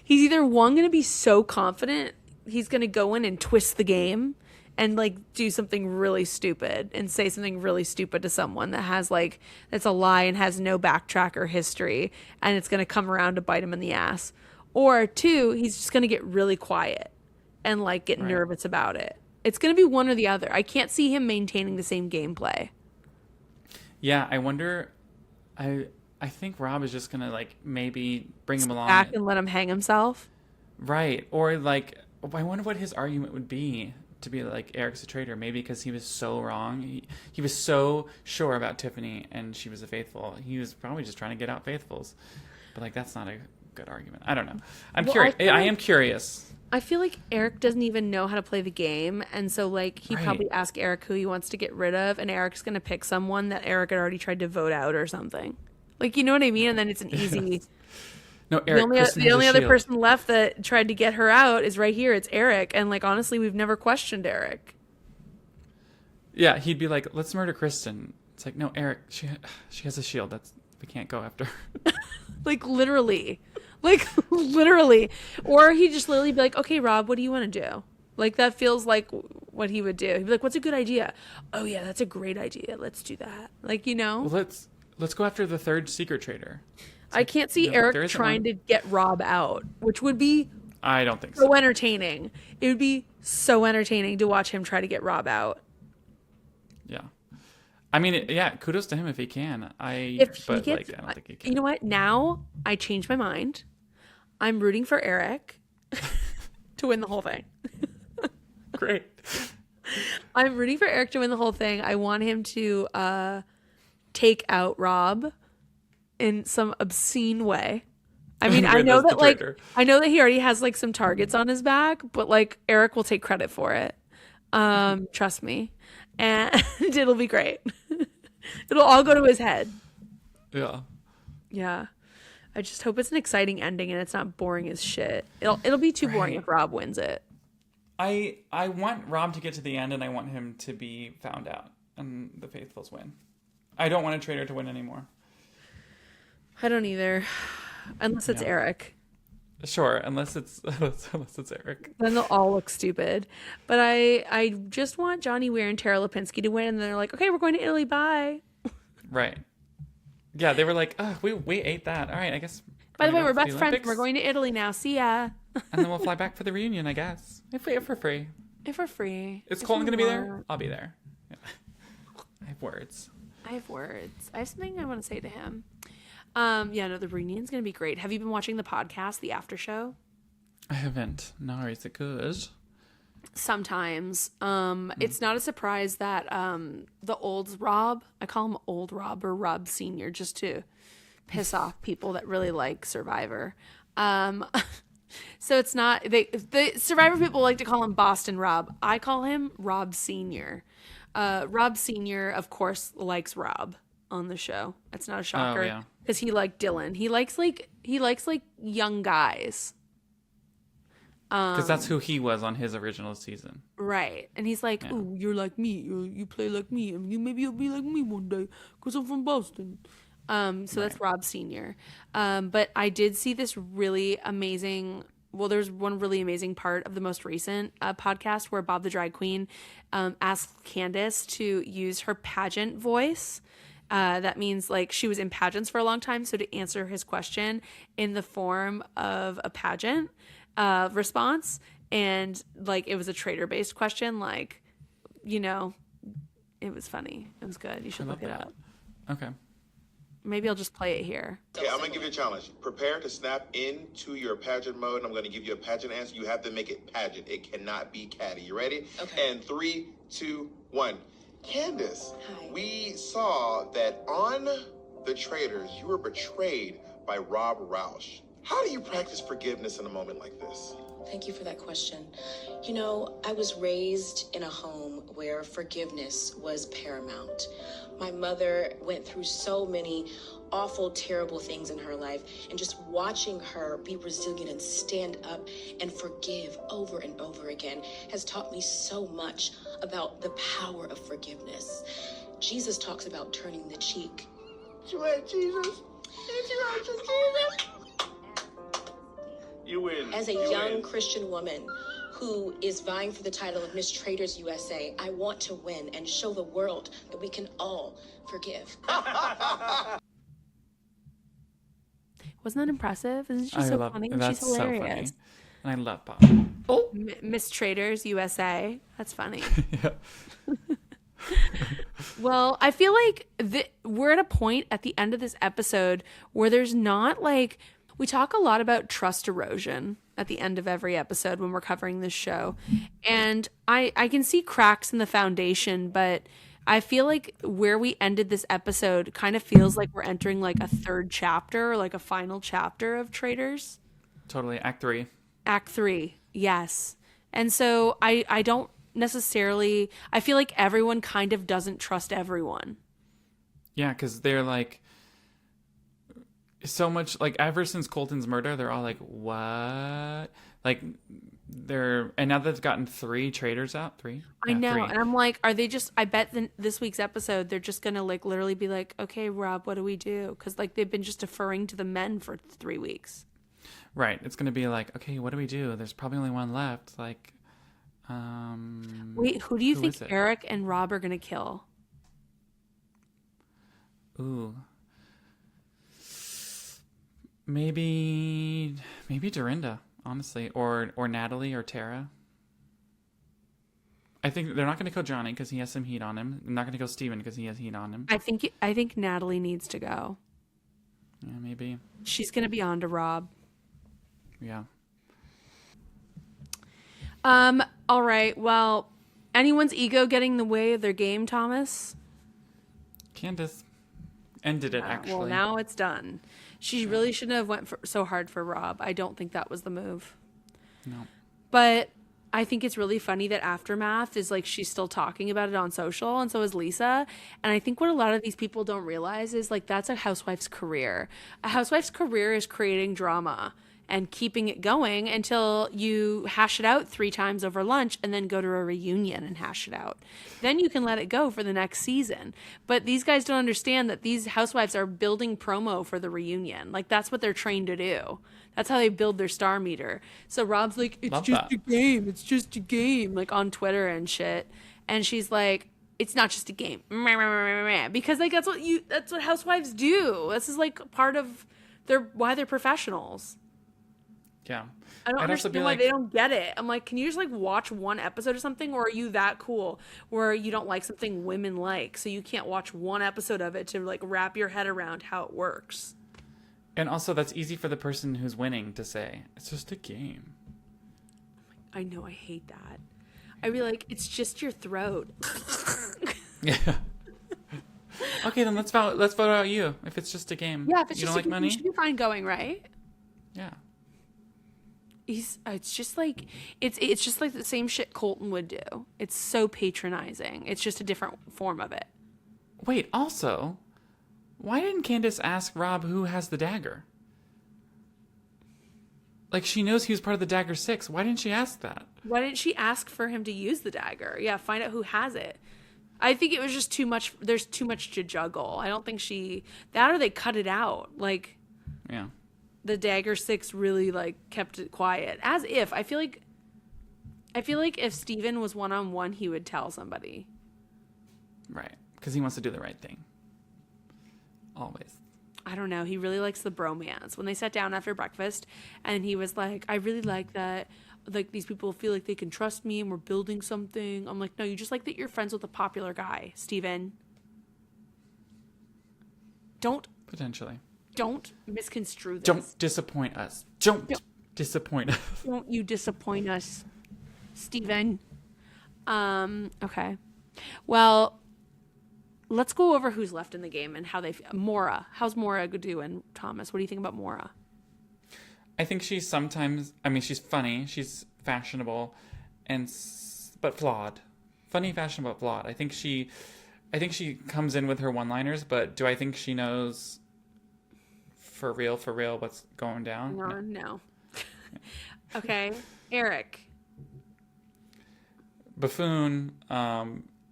[SPEAKER 5] he's either going to be so confident he's going to go in and twist the game and like do something really stupid and say something really stupid to someone that has like that's a lie and has no backtrack or history, and it's going to come around to bite him in the ass. Or 2, he's just going to get really quiet and like get nervous about it. It's going to be one or the other. I can't see him maintaining the same gameplay.
[SPEAKER 6] Yeah, I wonder. I think Rob is just going to like maybe bring him along
[SPEAKER 5] back and let him hang himself.
[SPEAKER 6] Right. Or like, I wonder what his argument would be to be like, Eric's a traitor. Maybe because he was so wrong. He was so sure about Tiffany and she was a faithful. He was probably just trying to get out faithfuls. But like, that's not a good argument. I don't know. I'm curious. I am curious.
[SPEAKER 5] I feel like Eric doesn't even know how to play the game. And so like he probably asked Eric who he wants to get rid of. And Eric's going to pick someone that Eric had already tried to vote out or something. Like, you know what I mean? And then it's an easy...
[SPEAKER 6] No, Eric.
[SPEAKER 5] The only other person left that tried to get her out is right here. It's Eric. And like, honestly, we've never questioned Eric.
[SPEAKER 6] Yeah, he'd be like, let's murder Kristen. It's like, no, Eric, she has a shield. We can't go after her.
[SPEAKER 5] Like, literally. Or he'd just literally be like, okay, Rob, what do you want to do? Like, that feels like what he would do. He'd be like, what's a good idea? Oh, yeah, that's a great idea. Let's do that. Like, you know?
[SPEAKER 6] Well, let's go after the third secret traitor.
[SPEAKER 5] I can't see Eric trying to get Rob out, which would be
[SPEAKER 6] I don't think
[SPEAKER 5] so entertaining. It would be so entertaining to watch him try to get Rob out.
[SPEAKER 6] Yeah. I mean, kudos to him if he can. I don't think he can.
[SPEAKER 5] You know what? Now I changed my mind. I'm rooting for Eric to win the whole thing.
[SPEAKER 6] Great.
[SPEAKER 5] I'm rooting for Eric to win the whole thing. I want him to take out Rob in some obscene way. I mean, I know that he already has like some targets on his back, but like Eric will take credit for it. Trust me. And it'll be great. It'll all go to his head.
[SPEAKER 6] Yeah.
[SPEAKER 5] Yeah. I just hope it's an exciting ending and it's not boring as shit. It'll be too boring if Rob wins it.
[SPEAKER 6] I want Rob to get to the end and I want him to be found out and the faithfuls win. I don't want a traitor to win anymore.
[SPEAKER 5] I don't either. Unless it's Eric.
[SPEAKER 6] Sure, unless it's Eric.
[SPEAKER 5] Then they'll all look stupid. But I just want Johnny Weir and Tara Lipinski to win, and they're like, okay, we're going to Italy, bye.
[SPEAKER 6] Right. Yeah, they were like, oh, we ate that. All right, I guess.
[SPEAKER 5] By the way, we're best friends. We're going to Italy now. See ya.
[SPEAKER 6] And then we'll fly back for the reunion, I guess. If we're free.
[SPEAKER 5] If we're free.
[SPEAKER 6] Is Colton going to be there? I'll be there. Yeah. I have words. I
[SPEAKER 5] have something I want to say to him. The reunion's going to be great. Have you been watching the podcast, The After Show?
[SPEAKER 6] I haven't. No, is it good?
[SPEAKER 5] Sometimes. It's not a surprise that the old Rob, I call him old Rob or Rob Senior just to piss off people that really like Survivor. So it's not, the Survivor people like to call him Boston Rob. I call him Rob Senior. Rob Senior, of course, likes Rob on the show. It's not a shocker.
[SPEAKER 6] Oh, yeah.
[SPEAKER 5] Because he liked Dylan. He likes young guys.
[SPEAKER 6] Because that's who he was on his original season.
[SPEAKER 5] Right. And he's like, oh, you're like me. You play like me. And maybe you'll be like me one day because I'm from Boston. That's Rob Senior. But I did see this really amazing... Well, there's one really amazing part of the most recent podcast where Bob the Drag Queen asked Candice to use her pageant voice. That means like she was in pageants for a long time. So to answer his question in the form of a pageant response, and like it was a traitor based question, like, you know, it was funny. It was good. You should look it up.
[SPEAKER 6] Okay.
[SPEAKER 5] Maybe I'll just play it here.
[SPEAKER 7] Okay, I'm going to give you a challenge. Prepare to snap into your pageant mode, and I'm going to give you a pageant answer. You have to make it pageant. It cannot be catty. You ready?
[SPEAKER 2] Okay.
[SPEAKER 7] And 3, 2, 1. Candice,
[SPEAKER 2] Hi.
[SPEAKER 7] we saw that on The Traitors, you were betrayed by Rob Roush. How do you practice forgiveness in a moment like this?
[SPEAKER 8] Thank you for that question. You know, I was raised in a home where forgiveness was paramount. My mother went through so many awful, terrible things in her life, and just watching her be resilient and stand up and forgive over and over again has taught me so much about the power of forgiveness. Jesus talks about turning the cheek.
[SPEAKER 7] You at Jesus? Jesus. You win.
[SPEAKER 8] As a young Christian woman who is vying for the title of Miss Traitors USA, I want to win and show the world that we can all forgive.
[SPEAKER 5] Wasn't that impressive? Isn't she so funny?
[SPEAKER 6] That's
[SPEAKER 5] She's hilarious.
[SPEAKER 6] so funny. And I love Bob.
[SPEAKER 5] Oh, Miss Traitors USA. That's funny.
[SPEAKER 6] Yeah.
[SPEAKER 5] Well, I feel like we're at a point at the end of this episode where there's not like, we talk a lot about trust erosion at the end of every episode when we're covering this show. And I can see cracks in the foundation, but I feel like where we ended this episode kind of feels like we're entering like a third chapter, or like a final chapter of Traitors.
[SPEAKER 6] Totally. Act 3.
[SPEAKER 5] Act 3. Yes. And so I don't necessarily, I feel like everyone kind of doesn't trust everyone.
[SPEAKER 6] Yeah, because they're like, so much, like, ever since Colton's murder, they're all like, what? Like, and now they've gotten 3 traitors out. 3?
[SPEAKER 5] I know.
[SPEAKER 6] 3.
[SPEAKER 5] And I'm like, are they just, I bet this week's episode, they're just going to like literally be like, okay, Rob, what do we do? Because like they've been just deferring to the men for 3 weeks.
[SPEAKER 6] Right. It's going to be like, okay, what do we do? There's probably only one left. Like,
[SPEAKER 5] wait, who do you think
[SPEAKER 6] is it?
[SPEAKER 5] Eric and Rob are going to kill?
[SPEAKER 6] Ooh. Maybe Dorinda, honestly, or Natalie or Tara. I think they're not going to kill Johnny because he has some heat on him. They're not going to kill Steven because he has heat on him.
[SPEAKER 5] I think Natalie needs to go.
[SPEAKER 6] Yeah, maybe.
[SPEAKER 5] She's going to be on to Rob.
[SPEAKER 6] Yeah.
[SPEAKER 5] All right. Well, anyone's ego getting in the way of their game, Thomas?
[SPEAKER 6] Candice ended it, actually.
[SPEAKER 5] Well, now it's done. She really shouldn't have went so hard for Rob. I don't think that was the move.
[SPEAKER 6] No.
[SPEAKER 5] But I think it's really funny that Aftermath is like, she's still talking about it on social, and so is Lisa. And I think what a lot of these people don't realize is like, that's a housewife's career. A housewife's career is creating drama and keeping it going until you hash it out 3 times over lunch and then go to a reunion and hash it out. Then you can let it go for the next season. But these guys don't understand that these housewives are building promo for the reunion. Like, that's what they're trained to do. That's how they build their star meter. So Rob's like, it's just a game. It's just a game, like on Twitter and shit. And she's like, it's not just a game. Because like that's what housewives do. This is like part of why they're professionals.
[SPEAKER 6] Yeah.
[SPEAKER 5] I don't understand why they don't get it. I'm like, can you just like watch one episode or something? Or are you that cool where you don't like something women like, so you can't watch one episode of it to like wrap your head around how it works?
[SPEAKER 6] And also, that's easy for the person who's winning to say. It's just a game.
[SPEAKER 5] I know, I hate that. I'd be like, it's just your throat.
[SPEAKER 6] Yeah. Okay, then let's vote out you. If it's just a game.
[SPEAKER 5] Yeah, if it's
[SPEAKER 6] you
[SPEAKER 5] just
[SPEAKER 6] don't like
[SPEAKER 5] a game,
[SPEAKER 6] money?
[SPEAKER 5] you should be fine going, right?
[SPEAKER 6] Yeah.
[SPEAKER 5] It's just like it's just like the same shit Colton would do. It's so patronizing. It's just a different form of it.
[SPEAKER 6] Wait, also, why didn't Candice ask Rob who has the dagger? Like, she knows he was part of the Dagger 6. Why didn't she ask that?
[SPEAKER 5] Why didn't she ask for him to use the dagger? Yeah, find out who has it. I think it was just too much. There's too much to juggle. I don't think that or they cut it out. Like,
[SPEAKER 6] yeah.
[SPEAKER 5] The Dagger 6 really like kept it quiet, as if I feel like if Steven was one-on-one, he would tell somebody.
[SPEAKER 6] Right, because he wants to do the right thing. Always.
[SPEAKER 5] I don't know. He really likes the bromance. When they sat down after breakfast, and he was like, "I really like that. Like, these people feel like they can trust me, and we're building something." I'm like, "No, you just like that you're friends with a popular guy, Steven.
[SPEAKER 6] Potentially.
[SPEAKER 5] Don't misconstrue this.
[SPEAKER 6] Don't disappoint us. Don't disappoint us.
[SPEAKER 5] Don't you disappoint us, Steven. Okay. Well, let's go over who's left in the game and how they feel. Maura. How's Maura doing, Thomas? What do you think about Maura?
[SPEAKER 6] I think she's sometimes, she's funny. She's fashionable, but flawed. Funny, fashionable, but flawed. I think she comes in with her one-liners, but do I think she knows for real what's going down?
[SPEAKER 5] No. Okay. Eric.
[SPEAKER 6] Buffoon.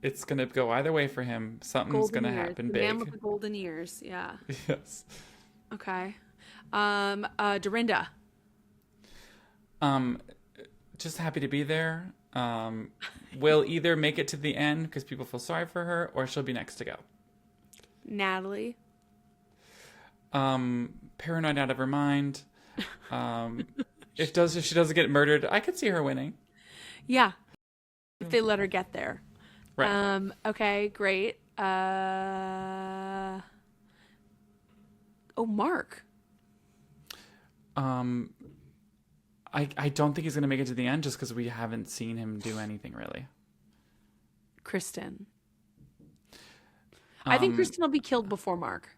[SPEAKER 6] It's gonna go either way for him. Something's gonna happen big.
[SPEAKER 5] The man with the golden ears. Yeah.
[SPEAKER 6] Yes.
[SPEAKER 5] Okay. Dorinda.
[SPEAKER 6] Just happy to be there. We'll either make it to the end because people feel sorry for her, or she'll be next to go.
[SPEAKER 5] Natalie.
[SPEAKER 6] Paranoid out of her mind. If she doesn't get murdered, I could see her winning.
[SPEAKER 5] Yeah. If they let her get there.
[SPEAKER 6] Right.
[SPEAKER 5] Okay, great. Mark.
[SPEAKER 6] I don't think he's gonna make it to the end just because we haven't seen him do anything really.
[SPEAKER 5] Kristen. I think Kristen will be killed before Mark.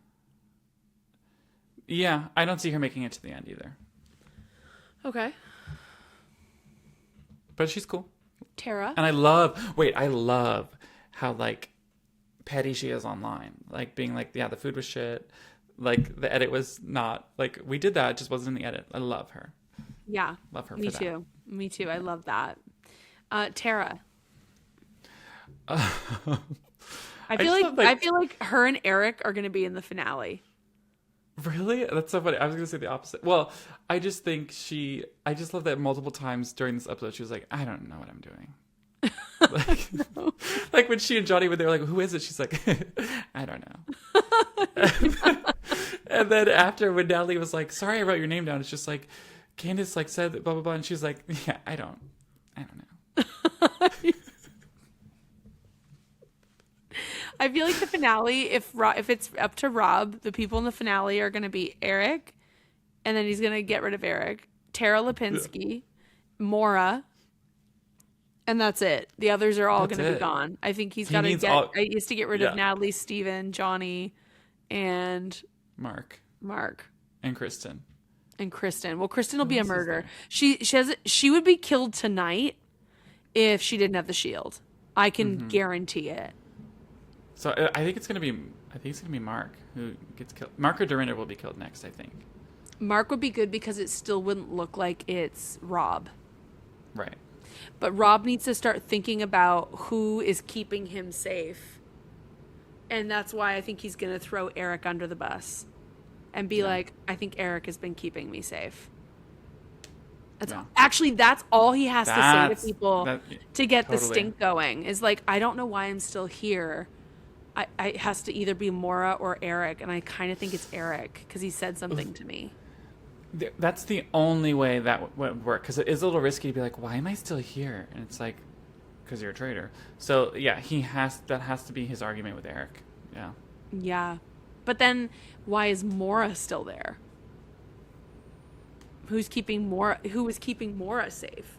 [SPEAKER 6] Yeah, I don't see her making it to the end either.
[SPEAKER 5] Okay.
[SPEAKER 6] But she's cool.
[SPEAKER 5] Tara.
[SPEAKER 6] And I love how like petty she is online. Like being like, yeah, the food was shit. Like the edit was not like we did that, it just wasn't in the edit. I love her.
[SPEAKER 5] Yeah.
[SPEAKER 6] Love her
[SPEAKER 5] Me
[SPEAKER 6] for
[SPEAKER 5] too.
[SPEAKER 6] that.
[SPEAKER 5] Me too. I love that. Tara. I feel like her and Eric are going to be in the finale.
[SPEAKER 6] Really? That's so funny. I was going to say the opposite. Well, I just think I just love that multiple times during this episode she was like, I don't know what I'm doing. like when she and Johnny were there, like, who is it? She's like, I don't know. And then after when Natalie was like, sorry I wrote your name down, it's just like, Candice like said that blah, blah, blah. And she's like, yeah, I don't know.
[SPEAKER 5] I feel like the finale, if it's up to Rob, the people in the finale are going to be Eric, and then he's going to get rid of Eric, Tara Lipinski, Maura, and that's it. The others are all going to be gone. I think he has to get rid of Natalie, Steven, Johnny, and
[SPEAKER 6] Mark. And Kristen.
[SPEAKER 5] Well, Kristen will be a murderer. She would be killed tonight if she didn't have the shield. I can guarantee it.
[SPEAKER 6] So I think it's gonna be Mark who gets killed. Mark or Dorinda will be killed next, I think.
[SPEAKER 5] Mark would be good because it still wouldn't look like it's Rob.
[SPEAKER 6] Right.
[SPEAKER 5] But Rob needs to start thinking about who is keeping him safe. And that's why I think he's gonna throw Eric under the bus and be like, I think Eric has been keeping me safe. That's all he has to say to people to get the stink going. Is like, I don't know why I'm still here. It has to either be Maura or Eric, and I kind of think it's Eric because he said something to me.
[SPEAKER 6] That's the only way that would work, because it is a little risky to be like, why am I still here? And it's like, because you're a traitor. So yeah, that has to be his argument with Eric. Yeah. Yeah,
[SPEAKER 5] but then why is Maura still there? Who was keeping Maura safe?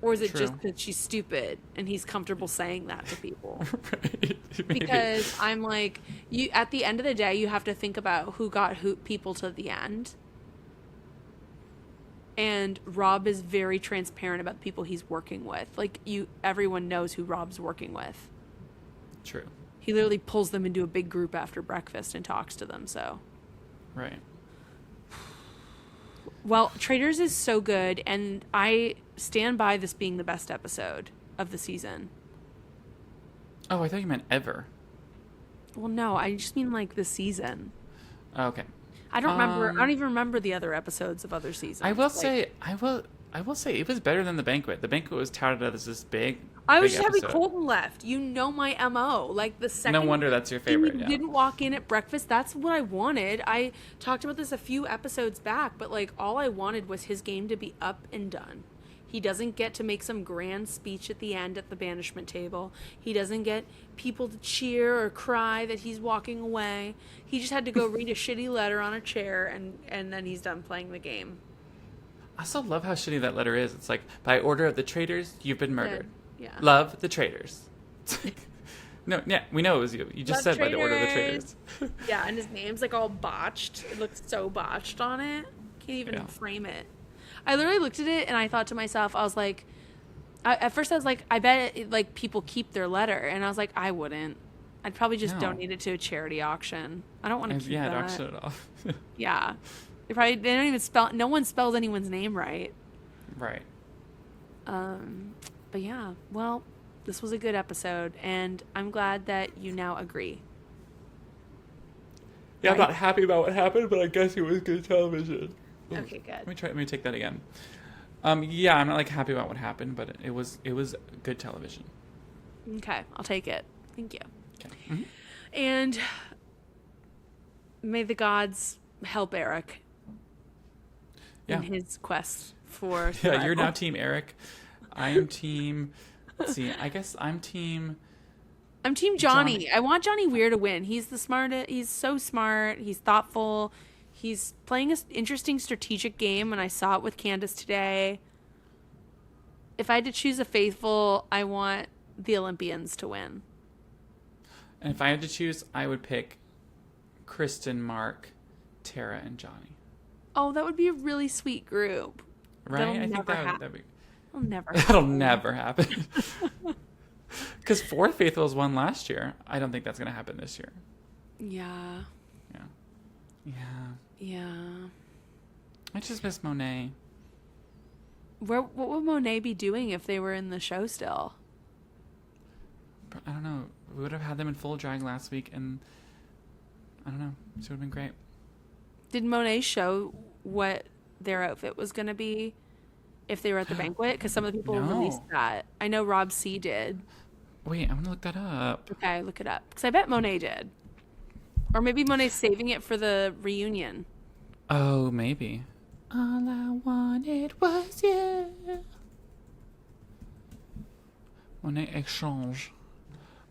[SPEAKER 5] Or is it just that she's stupid and he's comfortable saying that to people?
[SPEAKER 6] Right.
[SPEAKER 5] Because I'm like, at the end of the day, you have to think about who got people to the end. And Rob is very transparent about the people he's working with. Like, everyone knows who Rob's working with.
[SPEAKER 6] True.
[SPEAKER 5] He literally pulls them into a big group after breakfast and talks to them, so.
[SPEAKER 6] Right.
[SPEAKER 5] Well, Traitors is so good, and I stand by this being the best episode of the season.
[SPEAKER 6] Oh, I thought you meant ever.
[SPEAKER 5] Well, no, I just mean like the season.
[SPEAKER 6] Okay.
[SPEAKER 5] I don't remember. I don't even remember the other episodes of other seasons.
[SPEAKER 6] I will say it was better than The Banquet. The Banquet was touted as this big.
[SPEAKER 5] I was just happy Colton left. You know my MO. Like the second.
[SPEAKER 6] No wonder that's your favorite.
[SPEAKER 5] You didn't walk in at breakfast. That's what I wanted. I talked about this a few episodes back, but like all I wanted was his game to be up and done. He doesn't get to make some grand speech at the end at the banishment table. He doesn't get people to cheer or cry that he's walking away. He just had to go read a shitty letter on a chair, and then he's done playing the game.
[SPEAKER 6] I also love how shitty that letter is. It's like, by order of the traitors, you've been murdered.
[SPEAKER 5] Yeah.
[SPEAKER 6] Love the traitors. No, yeah, we know it was you. You just said by the order of the traitors.
[SPEAKER 5] Yeah, and his name's like all botched. It looks so botched on it. Can't even frame it. I literally looked at it and I thought to myself, I was like, at first I was like, I bet like people keep their letter, and I was like, I wouldn't. I'd probably just donate it to a charity auction. I don't want to keep that.
[SPEAKER 6] Yeah, auction it off.
[SPEAKER 5] Yeah, they don't even spell. No one spells anyone's name right.
[SPEAKER 6] Right.
[SPEAKER 5] But yeah, well, this was a good episode, and I'm glad that you now agree.
[SPEAKER 6] Yeah, I'm not happy about what happened, but I guess it was good television.
[SPEAKER 5] Okay, good.
[SPEAKER 6] Let me take that again. Yeah, I'm not like happy about what happened, but it was good television.
[SPEAKER 5] Okay, I'll take it. Thank you.
[SPEAKER 6] Okay. Mm-hmm.
[SPEAKER 5] And may the gods help Eric in his quest for survival.
[SPEAKER 6] Yeah, you're now Team Eric. I am Team. Let's see. I guess I'm Team
[SPEAKER 5] Johnny. I want Johnny Weir to win. He's the smartest. He's so smart. He's thoughtful. He's playing an interesting strategic game, and I saw it with Candice today. If I had to choose a faithful, I want the Olympians to win.
[SPEAKER 6] And if I had to choose, I would pick Kristen, Mark, Tara, and Johnny.
[SPEAKER 5] Oh, that would be a really sweet group.
[SPEAKER 6] Right?
[SPEAKER 5] That'll
[SPEAKER 6] I think
[SPEAKER 5] never happen.
[SPEAKER 6] That'll never happen. Because Fourth Faithfuls won last year. I don't think that's going to happen this year.
[SPEAKER 5] Yeah.
[SPEAKER 6] I just miss Monet.
[SPEAKER 5] What would Monet be doing if they were in the show still?
[SPEAKER 6] I don't know. We would have had them in full drag last week, and I don't know. It would have been great.
[SPEAKER 5] Did Monet show what their outfit was going to be if they were at the banquet? Because some of the people released that. I know Rob C. did.
[SPEAKER 6] Wait, I'm going to look that up.
[SPEAKER 5] Okay, look it up. Because I bet Monet did. Or maybe Monet's saving it for the reunion.
[SPEAKER 6] Oh, maybe. All I wanted was you. Monet exchange.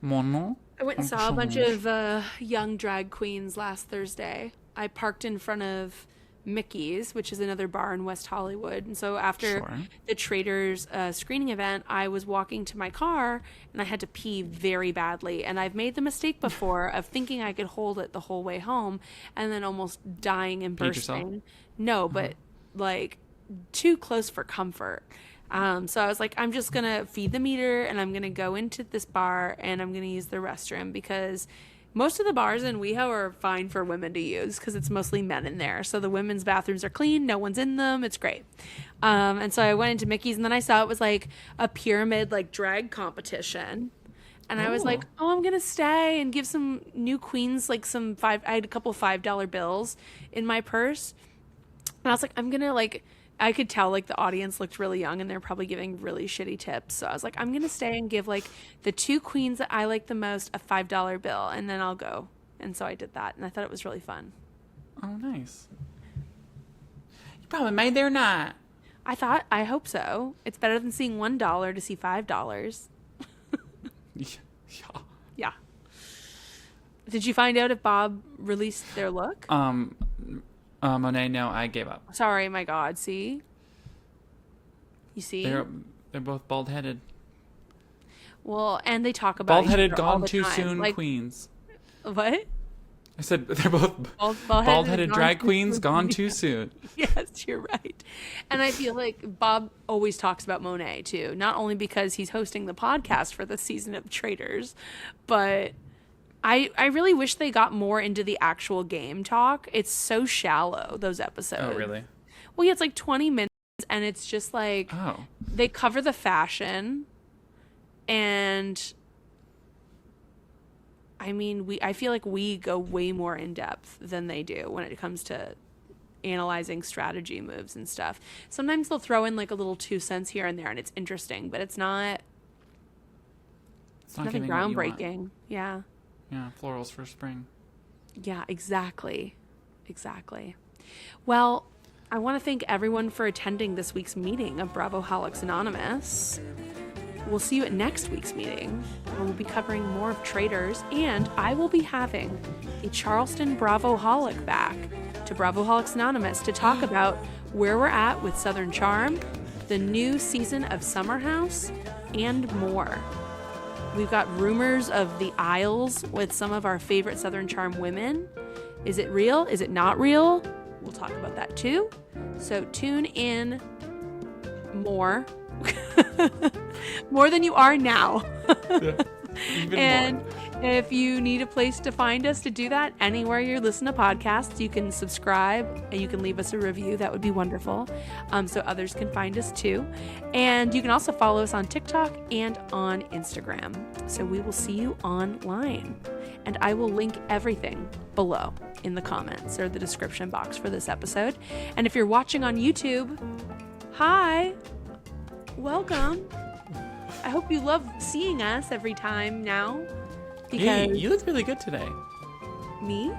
[SPEAKER 6] Mon nom?
[SPEAKER 5] I went and saw a bunch of young drag queens last Thursday. I parked in front of Mickey's, which is another bar in West Hollywood. And so after the Traitors screening event, I was walking to my car and I had to pee very badly. And I've made the mistake before of thinking I could hold it the whole way home and then almost dying and bursting. No, but like too close for comfort. So I was like, I'm just going to feed the meter and I'm going to go into this bar and I'm going to use the restroom because most of the bars in WeHo are fine for women to use because it's mostly men in there. So the women's bathrooms are clean. No one's in them. It's great. And so I went into Mickey's and then I saw it was like a pyramid, like drag competition. And I was like, oh, I'm going to stay and give some new queens, like I had a couple $5 bills in my purse. And I was like, I'm going to like, I could tell like the audience looked really young and they're probably giving really shitty tips. So I was like, I'm going to stay and give like the two queens that I like the most a $5 bill and then I'll go. And so I did that and I thought it was really fun.
[SPEAKER 6] Oh, nice. You probably made their night.
[SPEAKER 5] I hope so. It's better than seeing $1 to see $5. Yeah. Did you find out if Bob released their look?
[SPEAKER 6] Monet, no, I gave up.
[SPEAKER 5] Sorry, my God. See? You see?
[SPEAKER 6] They're both bald-headed.
[SPEAKER 5] Well, and they talk about
[SPEAKER 6] bald-headed gone too soon like, queens.
[SPEAKER 5] What?
[SPEAKER 6] I said they're both bald-headed drag queens gone too soon.
[SPEAKER 5] Yes, you're right. And I feel like Bob always talks about Monet, too. Not only because he's hosting the podcast for the season of Traitors, but I really wish they got more into the actual game talk. It's so shallow, those episodes.
[SPEAKER 6] Oh, really?
[SPEAKER 5] Well, yeah, it's like 20 minutes, and it's just like they cover the fashion, and I mean, I feel like we go way more in depth than they do when it comes to analyzing strategy moves and stuff. Sometimes they'll throw in like a little 2 cents here and there, and it's interesting, but it's nothing groundbreaking. Yeah.
[SPEAKER 6] Yeah, florals for spring.
[SPEAKER 5] Yeah, exactly. Well, I want to thank everyone for attending this week's meeting of Bravoholics Anonymous. We'll see you at next week's meeting, where we'll be covering more of Traitors, and I will be having a Charleston Bravoholic back to Bravoholics Anonymous to talk about where we're at with Southern Charm, the new season of Summer House, and more. We've got rumors of the Isles with some of our favorite Southern Charm women. Is it real? Is it not real? We'll talk about that too. So tune in more. More than you are now.
[SPEAKER 6] Even more.
[SPEAKER 5] If you need a place to find us to do that, anywhere you listen to podcasts, you can subscribe and you can leave us a review. That would be wonderful. So others can find us too. And you can also follow us on TikTok and on Instagram. So we will see you online. And I will link everything below in the comments or the description box for this episode. And if you're watching on YouTube, Hi. Welcome. I hope you love seeing us every time now. Because
[SPEAKER 6] Hey, you look really good today.
[SPEAKER 5] me?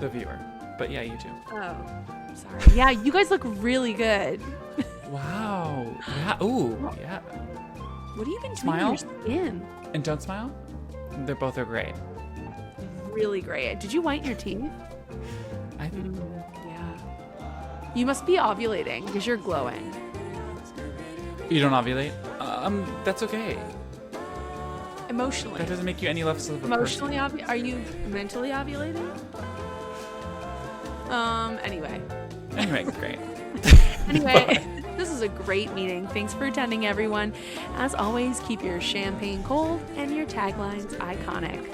[SPEAKER 6] The viewer. But yeah, you too.
[SPEAKER 5] Oh, sorry. Yeah, you guys look really good.
[SPEAKER 6] Wow. Yeah. Ooh. Yeah.
[SPEAKER 5] What have you been doing
[SPEAKER 6] Smile?
[SPEAKER 5] to your skin?
[SPEAKER 6] And don't smile. They're both are great.
[SPEAKER 5] Really great. Did you whiten your teeth?
[SPEAKER 6] I think.
[SPEAKER 5] Yeah. You must be ovulating because you're glowing.
[SPEAKER 6] You don't ovulate? That's okay.
[SPEAKER 5] Emotionally.
[SPEAKER 6] That doesn't make you any less of a person.
[SPEAKER 5] Emotionally Are you mentally ovulating? Anyway.
[SPEAKER 6] Anyway, great.
[SPEAKER 5] Anyway, this is a great meeting. Thanks for attending, everyone. As always, keep your champagne cold and your taglines iconic.